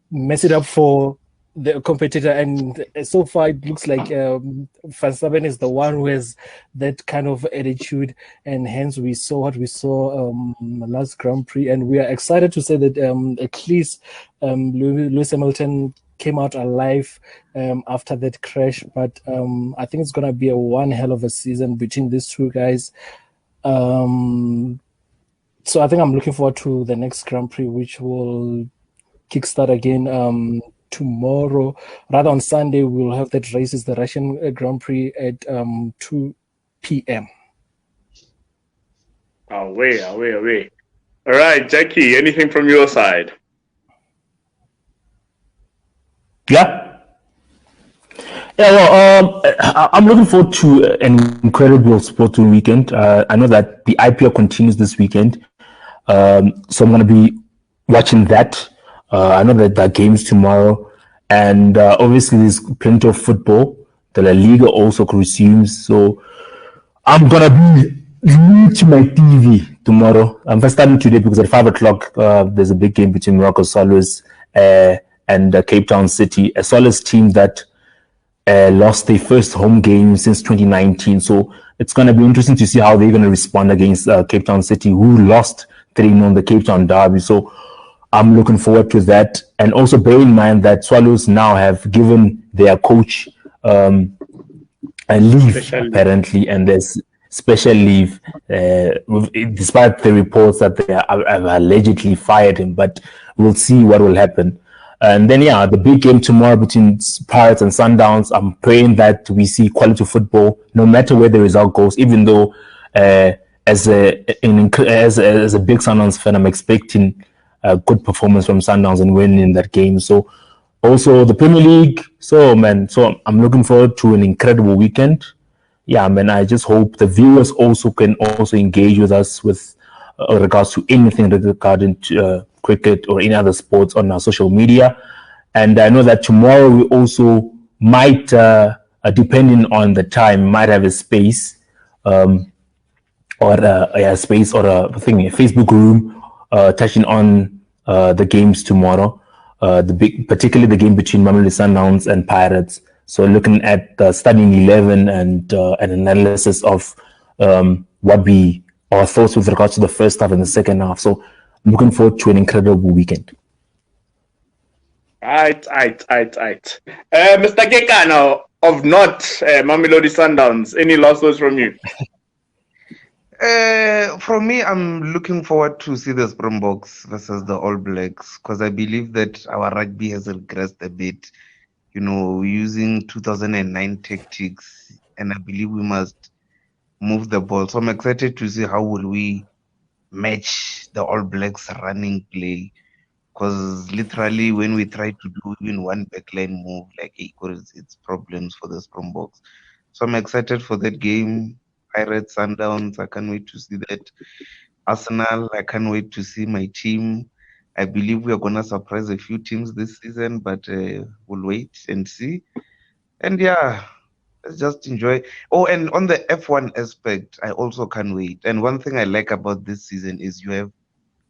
mess it up for the competitor. And so far, it looks like Verstappen is the one who has that kind of attitude, and hence we saw what we saw last Grand Prix, and we are excited to say that at least Lewis Hamilton came out alive after that crash. But I think it's gonna be a one hell of a season between these two guys. So I think I'm looking forward to the next Grand Prix, which will kickstart again tomorrow. Rather, on Sunday, we'll have that race. It's the Russian Grand Prix at 2 p.m. Away. All right, Jackie, anything from your side? Yeah. Yeah, well, I'm looking forward to an incredible sporting weekend. I know that the IPL continues this weekend, so I'm going to be watching that. I know that there are games tomorrow, and obviously there's plenty of football. The La Liga also resumes, so I'm gonna be glued to my TV tomorrow. I'm first starting today because at 5 o'clock there's a big game between Morocco Solos and Cape Town City, a Solos team that lost their first home game since 2019. So it's going to be interesting to see how they're going to respond against Cape Town City, who lost 3-0 on the Cape Town Derby. So I'm looking forward to that. And also bear in mind that Swallows now have given their coach a leave, apparently, and there's special leave, despite the reports that they have allegedly fired him. But we'll see what will happen. And then, the big game tomorrow between Pirates and Sundowns. I'm praying that we see quality football, no matter where the result goes. Even though, as a big Sundowns fan, I'm expecting a good performance from Sundowns and winning that game. So, also the Premier League. So I'm looking forward to an incredible weekend. Yeah, man. I just hope the viewers also can engage with us with regards to anything regarding cricket or any other sports on our social media. And I know that tomorrow we also might, depending on the time, might have a space or a space or a Facebook room touching on the games tomorrow. Particularly the game between Mamelodi Sundowns and Pirates. So looking at the starting 11 and an analysis of our thoughts with regards to the first half and the second half. So I'm looking forward to an incredible weekend. Right. Mr. Kekano of not Mamelodi Sundowns, any last words from you? From me, I'm looking forward to see the Springboks versus the All Blacks, because I believe that our rugby has regressed a bit, using 2009 tactics, and I believe we must move the ball. So I'm excited to see how will we match the All Blacks running play, because literally when we try to do even one backline move, like it causes its problems for the Springboks. So I'm excited for that game. Pirates, Sundowns, I can't wait to see that. Arsenal, I can't wait to see my team. I believe we are gonna surprise a few teams this season, but we'll wait and see. And yeah, let's just enjoy. Oh, and on the F1 aspect, I also can't wait. And one thing I like about this season is you have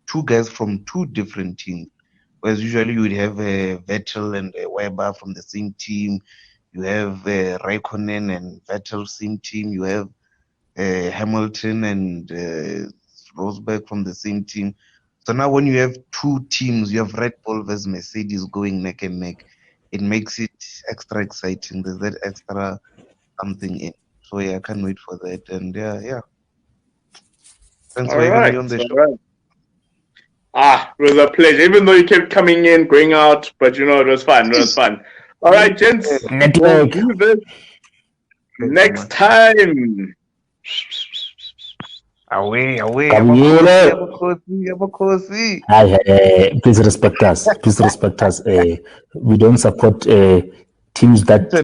two guys from two different teams. Whereas usually you would have Vettel and Weber from the same team. You have Raikkonen and Vettel same team. You have Hamilton and Rosberg from the same team. So now when you have two teams, you have Red Bull versus Mercedes going neck and neck. It makes it extra exciting. There's that extra something in. So yeah, I can't wait for that. And yeah. Thanks All for having me right. on the All show. right. It was a pleasure. Even though you kept coming in, going out, but it was fun. It was fun. All right, gents. We'll Network. do this Thanks so next much. time. Away. Kabiyele. Abakosi. Please respect us. Please respect us. We don't support teams that